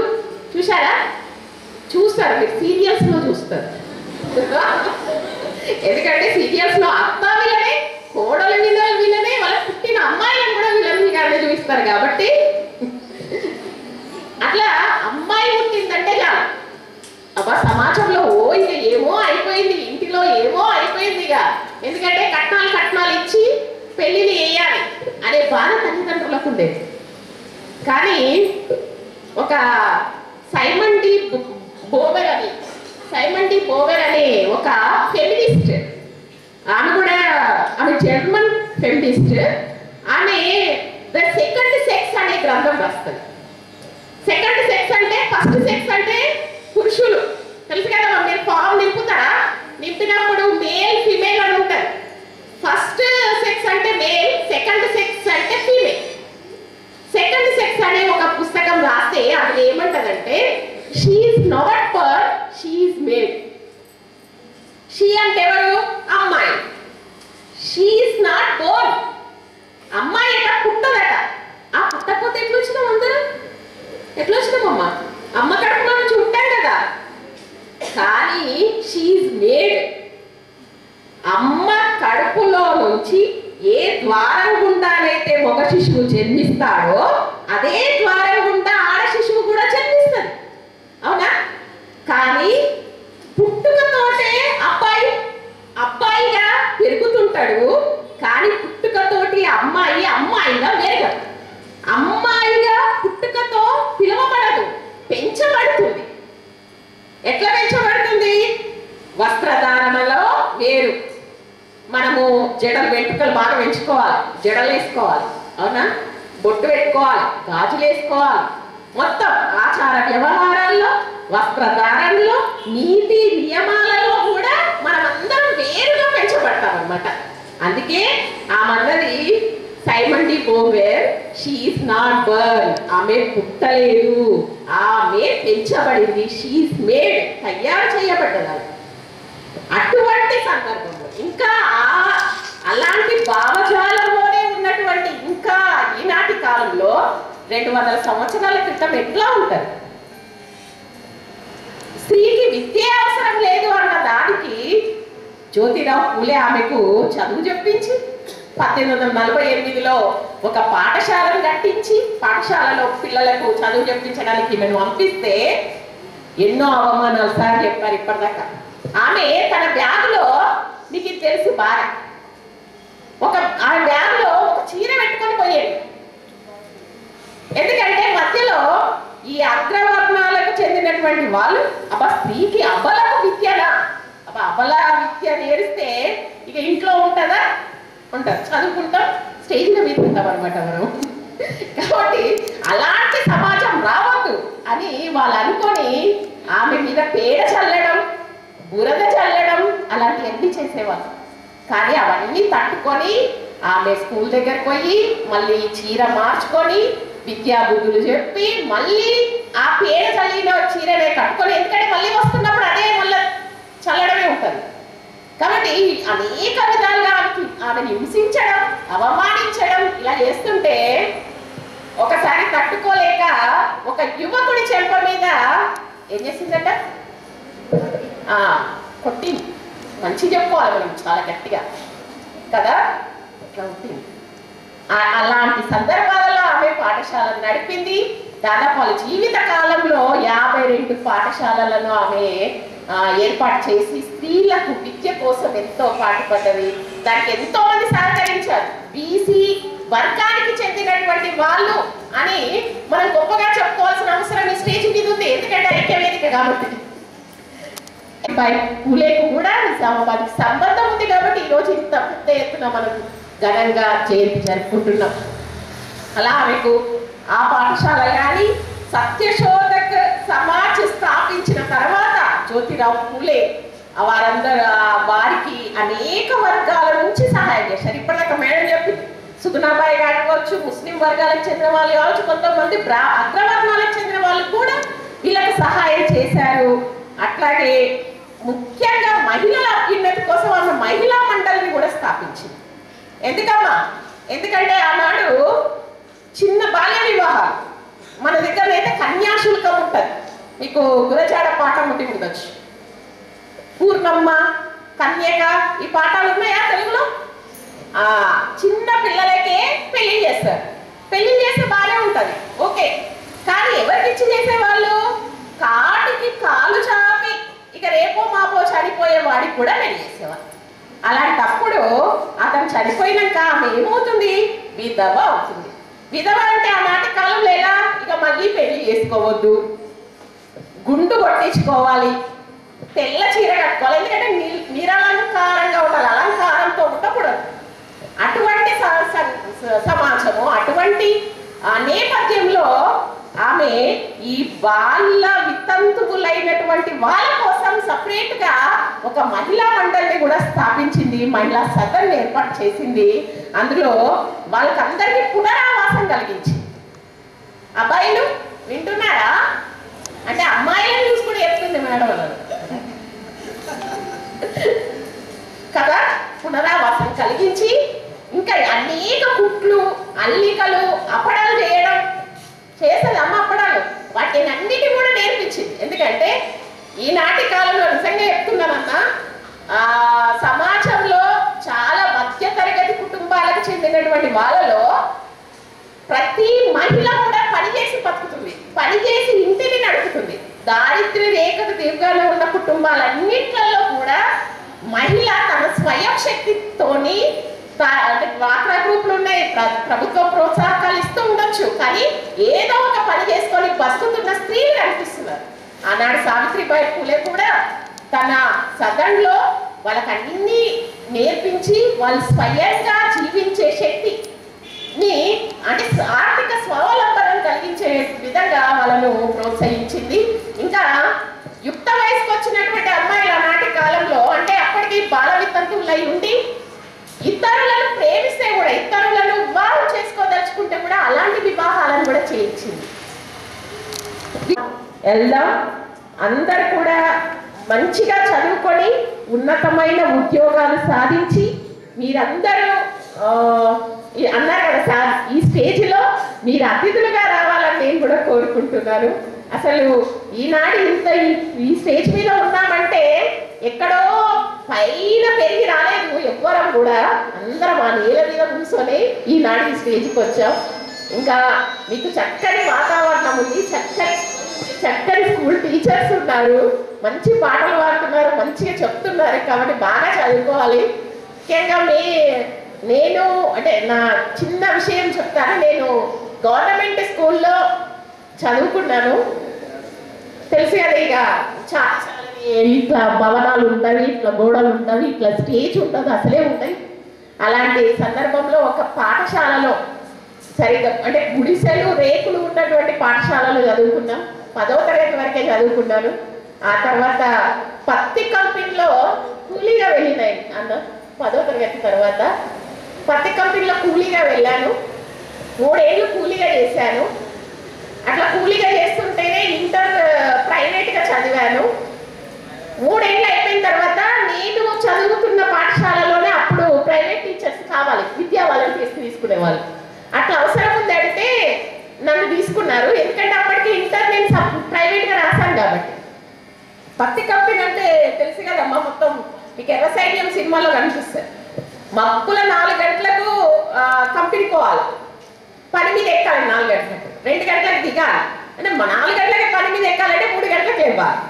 చూస్తారు మీరు సీరియల్స్ లో చూస్తారు. ఎందుకంటే సీరియల్స్ లో అత్త వీళ్ళనే, కోడలు వీళ్ళనే, వాళ్ళ పుట్టిన అమ్మాయిలను కూడా వీళ్ళని చూపిస్తారు. కాబట్టి అట్లా అమ్మాయి పుట్టిందంటే చాలు ఇక ఏమో అయిపోయింది, ఇంటిలో ఏమో అయిపోయింది ఇక. ఎందుకంటే కట్నాలు ఇచ్చి పెళ్లిని వేయాలి అనే బాధ తల్లిదండ్రులకు ఉండేది. కానీ ఒక సైమన్ డి బోవెర్ అనే ఒక ఫెమినిస్ట్, ఆమె జర్మన్ ఫెమినిస్ట్, ఆమె ద సెకండ్ సెక్స్ అనే గ్రంథం రాస్తుంది. సెకండ్ సెక్స్ అంటే, ఫస్ట్ సెక్స్ అంటే పురుషులు తెలుసు కదా, మీరు ఫామ్ నింపుతారా, నింపినప్పుడు మేల్ ఫీమేల్ అని ఉంటుంది. ఫస్ట్ సెక్స్ అంటే మేల్, సెకండ్ సెక్స్ అంటే ఫీమేల్. సెకండ్ సెక్స్ అనే ఒక పుస్తకం రాస్తే అది ఏమంటదంటే, she's not born, she's made. She అంటే ఎవరు? అమ్మాయి. షీఈస్ నాట్ బోర్న్, అమ్మాయి అట పుట్టదట. ఆ పుట్టకపోతే ఎట్లా వచ్చినాం అందరం? ఎట్లా వచ్చినామమ్మా? అమ్మ కడుపులో నుంచి ఉంటాం కదా. కానీ షీఈస్ మేడ్, అమ్మ కడుపులో నుంచి ఏ ద్వారం గుండానైతే మగ శిశువు జన్మిస్తాడో అదే ద్వారం గుండా ఆడ శిశువు కూడా జన్మిస్తుంది. అవునా? కానీ పుట్టుకతోటే అబ్బాయిగా పెరుగుతుంటాడు. కానీ పుట్టుకతోటి అమ్మాయిగా పెరగదు. అమ్మాయిగా పుట్టుకతో పిలువబడదు, పెంచబడుతుంది. ఎట్లా పెంచబడుతుంది? వస్త్రధారణలో వేరు. మనము జడలు వెంట్రుకలు బాగా పెంచుకోవాలి, జడలు వేసుకోవాలి, అవునా, బొట్టు పెట్టుకోవాలి, గాజులు వేసుకోవాలి. మొత్తం ఆచార వ్యవహారాల్లో, వస్త్రధారణలో, నీతి నియమాలలో కూడా మనమందరం వేరుగా పెంచబడతాం అన్నమాట. అందుకే ఆమెన్నది Simone de Beauvoir, she's not born, ఆమె పుట్టలేదు, ఆమె పెంచబడింది. షీఈస్ మేడ్, తయారు చేయబడ్డది. అటువంటి సందర్భంలో ఇంకా అలాంటి భావజాలంలోనే ఉన్నటువంటి ఇంకా ఈనాటి కాలంలో 200 సంవత్సరాల క్రితం ఎట్లా ఉంటారు? స్త్రీకి విద్య అవసరం లేదు అన్న దానికి జ్యోతిరావు పూలే ఆమెకు చదువు చెప్పించి 1848లో ఒక పాఠశాలను కట్టించి, పాఠశాలలో పిల్లలకు చదువు చెప్పించడానికి మేము పంపిస్తే ఎన్నో అవమానాలు సార్ చెప్పారు ఇప్పటిదాకా. ఆమె తన బ్యాగులో, నీకు ఇది తెలుసు బాగా, ఆమె బ్యాగులో ఒక చీర పెట్టుకొని పోయేది. ఎందుకంటే మధ్యలో ఈ అగ్రవర్ణాలకు చెందినటువంటి వాళ్ళు, స్త్రీకి అబలకు విద్యనా, అబల విద్య నేర్స్తే ఇక ఇంట్లో ఉంటుందా? ఉంటారు, చదువుకుంటాం, స్టేజ్ల మీద ఉంటాం అనమాట మనం. కాబట్టి అలాంటి సమాజం రావద్దు అని వాళ్ళు అనుకొని ఆమె మీద పేడ చల్లడం, బురద చల్లడం అలాంటివన్నీ చేసేవాళ్ళు. కానీ అవన్నీ తట్టుకొని ఆమె స్కూల్ దగ్గరకు పోయి మళ్ళీ చీర మార్చుకొని విద్యా బుద్ధులు చెప్పి మళ్ళీ ఆ పేడ చల్లిన చీరనే కట్టుకొని, ఎందుకంటే మళ్ళీ వస్తున్నప్పుడు అదే మళ్ళీ చల్లడమే ఉంటుంది. కాబట్టి అనేక విధాలుగా ఆమెను హింసించడం, అవమానించడం ఇలా చేస్తుంటే ఒకసారి తట్టుకోలేక ఒక యువకుడి చెంప మీద ఏం చేసిందట, కొట్టింది. మంచి చెప్పుకోవాలి మనం, చాలా గట్టిగా కదా, ఇట్లా ఉంటుంది. అలాంటి సందర్భాలలో ఆమె పాఠశాలను నడిపింది. దాదాపు వాళ్ళ జీవిత కాలంలో 52 పాఠశాలలను ఆమె ఏర్పాటు చేసి స్త్రీలకు విద్య కోసం ఎంతో పాటుపడ్డది. దానికి ఎంతో మంది సహకరించారు. బీసీ వర్గానికి చెందినటువంటి వాళ్ళు అని మనం గొప్పగా చెప్పుకోవాల్సిన అవసరం ఈ స్టేజ్ మీద ఉంది. ఎందుకంటే ఐక్యవేదిక కాబట్టి. పూలేకు కూడా నిజామాబాద్కి సంబంధం ఉంది కాబట్టి ఈరోజు ఇంత పెద్ద ఎత్తున మనం ఘనంగా జయంతి జరుపుకుంటున్నాం. అలా ఆమెకు ఆ పాఠశాల కానీ సత్యశోధక్ సమాజ్ స్థాపించిన తర్వాత జ్యోతిరావు పూలే వారికి అనేక వర్గాల నుంచి సహాయం చేశారు. ఇప్పటిదాకా మేడం చెప్పింది, సుగుణాబాయి గారు కావచ్చు, ముస్లిం వర్గాలకు చెందిన వాళ్ళు కావచ్చు, కొంతమంది అగ్రవర్ణాలకు చెందిన వాళ్ళు కూడా వీళ్ళకి సహాయం చేశారు. అట్లాగే ముఖ్యంగా మహిళల అభ్యున్నతి కోసం ఆమె మహిళా మండలిని కూడా స్థాపించింది. ఎందుకమ్మా? ఎందుకంటే ఆనాడు చిన్న బాల్య వివాహాలు, మన దగ్గర అయితే కన్యాశుల్కం ఉంటుంది, మీకు గురజాడ పాఠం ఉండి ఉండొచ్చు. పూర్ణమ్మ, కన్యక ఈ పాఠాలు ఉన్నాయా తెలుగులో? చిన్న పిల్లలకే పెళ్లి చేస్తారు. పెళ్లి చేస్తే బాగానే ఉంటుంది, ఓకే. కానీ ఎవరికి ఇచ్చి చేసేవాళ్ళు? కాటికి కాలు చాపి ఇక రేపో మాపో వాడికి కూడా పెళ్లి చేసేవారు. అలాంటప్పుడు అతను చనిపోయినాక ఆమె ఏమవుతుంది? విధవ అవుతుంది. విధవ అంటే ఆనాటి కాలంలో ఎలా? ఇక మళ్ళీ పెళ్లి చేసుకోవద్దు, గుండు కొట్టించుకోవాలి, తెల్ల చీర కట్టుకోవాలి, ఎందుకంటే నిరలంకారంగా ఉండాలి, అలంకారంతో ఉండకూడదు. అటువంటి సమాజము, అటువంటి నేపథ్యంలో ఆమె ఈ వాళ్ళ వితంతువులైనటువంటి వాళ్ళ కోసం సపరేట్ గా ఒక మహిళా మండలిని కూడా స్థాపించింది, మహిళా సదన్ ఏర్పాటు చేసింది. అందులో వాళ్ళకందరికీ పునరావాసం కలిగించింది. అబ్బాయిలు వింటున్నారా? అంటే అమ్మాయిలను చూసుకుని చెప్తుంది మేడం కదా. పునరావాసం కలిగించి ఇంకా అనేక కుట్లు, అల్లికలు, అప్పడాలు చేయడం చేసేది అమ్మ. అప్పడాలు వాటిని అన్నిటి కూడా నేర్పించింది. ఎందుకంటే ఈనాటి కాలంలో నిజంగా చెప్తున్నానన్నా, సమాజంలో చాలా మధ్య తరగతి కుటుంబాలకు చెందినటువంటి వాళ్ళలో ప్రతి మహిళ కూడా పనిచేసి బతుకుతుంది, పనిచేసి ఇంటిని నడుపుతుంది. దారిద్ర్య రేఖకు దిగువలో ఉన్న కుటుంబాలన్నింటిలో కూడా మహిళ తన స్వయం శక్తితోని, అంటే డ్వాక్రా గ్రూపులు ఉన్నాయి, ప్రభుత్వం ప్రోత్సాహకాలు ఇస్తూ ఉండొచ్చు, కానీ ఏదో ఒక పని చేసుకొని బతుకుతున్న స్త్రీలు కనిపిస్తున్నారు. ఆనాడు సావిత్రిబాయి పూలే కూడా తన సదన్లో వాళ్ళకి అన్ని నేర్పించి వాళ్ళు స్వయంగా జీవించే శక్తిని, అంటే ఆర్థిక స్వావలంబనం కలిగించే విధంగా వాళ్ళను ప్రోత్సహించింది. ఇంకా యుక్త వయసుకు వచ్చినటువంటి అమ్మాయిలు ఆనాటి కాలంలో, అంటే అప్పటికి బాల వితంతువులై ఉండి ఇతరులను ప్రేమిస్తే కూడా, ఇతరులను వివాహం చేసుకోదలుచుకుంటే కూడా అలాంటి వివాహాలను కూడా చేయించింది. వెళ్దాం, అందరు కూడా మంచిగా చదువుకొని ఉన్నతమైన ఉద్యోగాలు సాధించి మీరందరూ అన్నారు కదా సార్, ఈ స్టేజ్లో మీరు అతిథులుగా రావాలని నేను కూడా కోరుకుంటున్నాను. అసలు ఈనాడు ఇంత ఈ స్టేజ్ మీద ఉన్నామంటే ఎక్కడో పైన పెరిగి రాలేదు ఎవ్వరం కూడా, అందరం ఆ నేల మీద కూర్చొని ఈనాడు ఈ స్టేజ్కి వచ్చాం. ఇంకా మీకు చక్కని వాతావరణం ఉంది, చక్కని స్కూల్ టీచర్స్ ఉన్నారు, మంచి పాటలు పాడుతున్నారు, మంచిగా చెప్తున్నారు, కాబట్టి బాగా చదువుకోవాలి. ముఖ్యంగా నేను అంటే నా చిన్న విషయం చెప్తాను. నేను గవర్నమెంట్ స్కూల్లో చదువుకున్నాను, తెలుసు కదా. ఇక చాలా ఇట్లా భవనాలు ఉంటాయి, ఇట్లా గోడలు ఉంటాయి, ఇట్లా స్టేజ్ ఉంటుంది, అసలే ఉంటాయి. అలాంటి సందర్భంలో ఒక పాఠశాలలో సరిగ్గా అంటే గుడిసెలు, రేకులు ఉన్నటువంటి పాఠశాలలో చదువుకున్నాం. 10వ తరగతి వరకే చదువుకున్నాను. ఆ తర్వాత పత్తి కంపెనీలో కూలీగా వెళ్ళినాయి అన్న. 10వ తరగతి తర్వాత పత్తి కంపెనీలో కూలీగా వెళ్ళాను. 3 ఏళ్ళు కూలీగా చేశాను. అట్లా కూలీగా చేస్తుంటేనే ఇంటర్ ప్రైవేట్గా చదివాను. 3 ఏళ్ళు అయిపోయిన తర్వాత నేను చదువుతున్న పాఠశాలలోనే అప్పుడు ప్రైవేట్ టీచర్స్ కావాలి, విద్యా వాలంటీర్స్ తీసుకునేవాళ్ళు. అట్లా అవసరం ఉందంటే నన్ను తీసుకున్నారు. ఎందుకంటే అప్పటికి ఇంటర్ నేను ప్రైవేట్గా రాశాను కాబట్టి. పత్తి కంపెనీ అంటే తెలుసు కదమ్మా, మొత్తం మీకు ఎర్ర సైన్యం సినిమాలో కనిపిస్తుంది. మక్కుల 4 గంటలకు కంపెనీ పోవాలి, పని మీద ఎక్కాలి 4 గంటలకు, 2 గంటలకు దిగాలి. అంటే 4 గంటలకి పని మీద ఎక్కాలంటే 3 గంటలకు లేవాలి.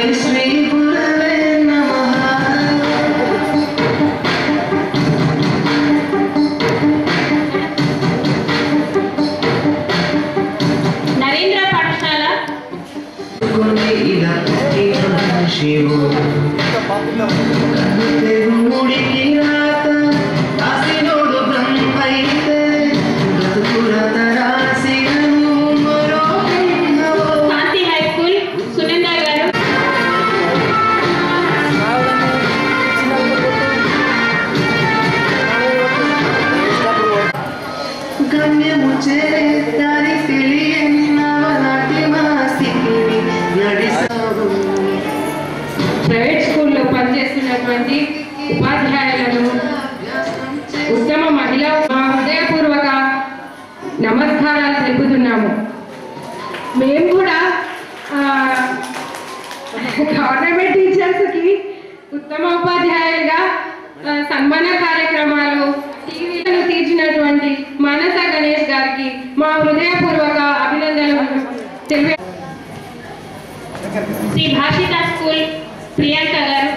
तस्मै श्री गुरवे नमः। నరేంద్ర పాఠశాల शिव मुड़िकी रात आसिनोडु ब्रह्मैते ब्रतुकुरत रासिगनु मरो శాంతి హై స్కూల్ సునంద గారు. గమ్యము చేరే దారి తెలియని నవనాటి మాసికిని నడిసావు. ప్రైవేట్ స్కూల్లో పనిచేస్తున్నటువంటి ఉపాధ్యాయులను, ఉత్తమ మహిళ మా హృదయపూర్వక నమస్కారాలు తెలుపుతున్నాము. మేము కూడా గవర్నమెంట్ టీచర్స్కి ఉత్తమ ఉపాధ్యాయులుగా సన్మాన కార్యక్రమాలు టీవీలను తీర్చినటువంటి మానస గణేష్ గారికి మా హృదయపూర్వక అభినందనలు తెలిపే. శ్రీ భాషిత స్కూల్ ప్రియాంక గారు.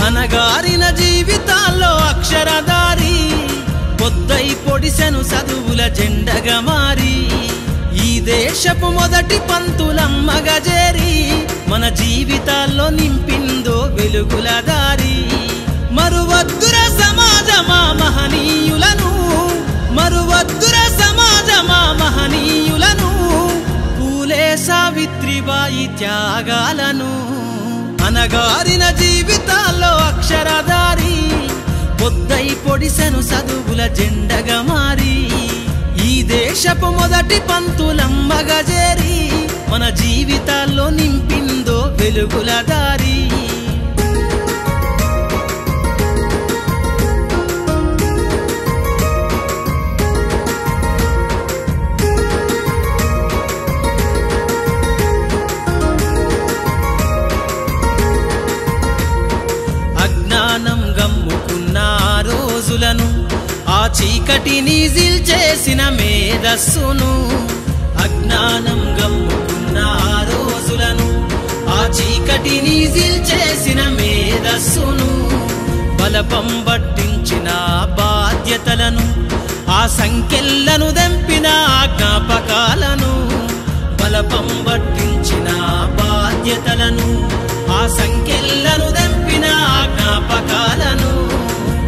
అనగారిన జీవితాల్లో అక్షరదారి పొద్దై పొడిసెను చదువుల జెండగా మారి ఈ దేశపు మొదటి పంతులమ్మగా చేరి మన జీవితాల్లో నింపిందో వెలుగుల దారి. మరువద్దుర సమాజమా మహనీయులను, మరువద్దుర సమాజమా మహనీయులను, పూలే సావిత్రిబాయి త్యాగాలను. అనగారిన జీవితాల్లో అక్షరదారి పొద్దై పొడిసెను చదువుల జెండగా మారి ఈ దేశపు మొదటి పంతులమ్మగా చేరి మన జీవితాల్లో నింపిందో వెలుగుల దారి. అజ్ఞానం గమ్ముకున్న ఆ రోజులను, ఆ చీకటిని చేసిన మేధస్సును, అజ్ఞానం గమ్ముకున్న ఆ రోజులను, ఆ చీకటిని చేసిన మేధస్సును, బలపం పట్టించిన బాధ్యతలను, ఆ సంఖ్యలను దెంపిన జ్ఞాపకాలను, బలపం పట్టించిన బాధ్యతలను, ఆ సంఖ్యలను దెంపిన జ్ఞాపకాలను.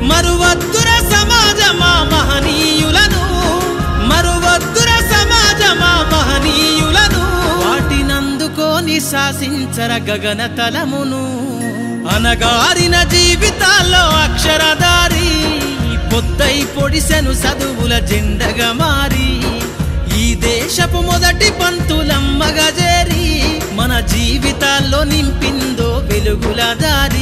మరువద్దుర సమాజమా మహనీయులను, మరువద్దుర సమాజమా మహనీయులను, వాటినందుకోని శాసించర గగన తలమును. అనగారిన జీవితాల్లో అక్షరదారి పొద్దై పొడిసెను చదువుల జెండగా మారి ఈ దేశపు మొదటి పంతులమ్మగా చేరి మన జీవితాల్లో నింపిందో వెలుగుల దారి.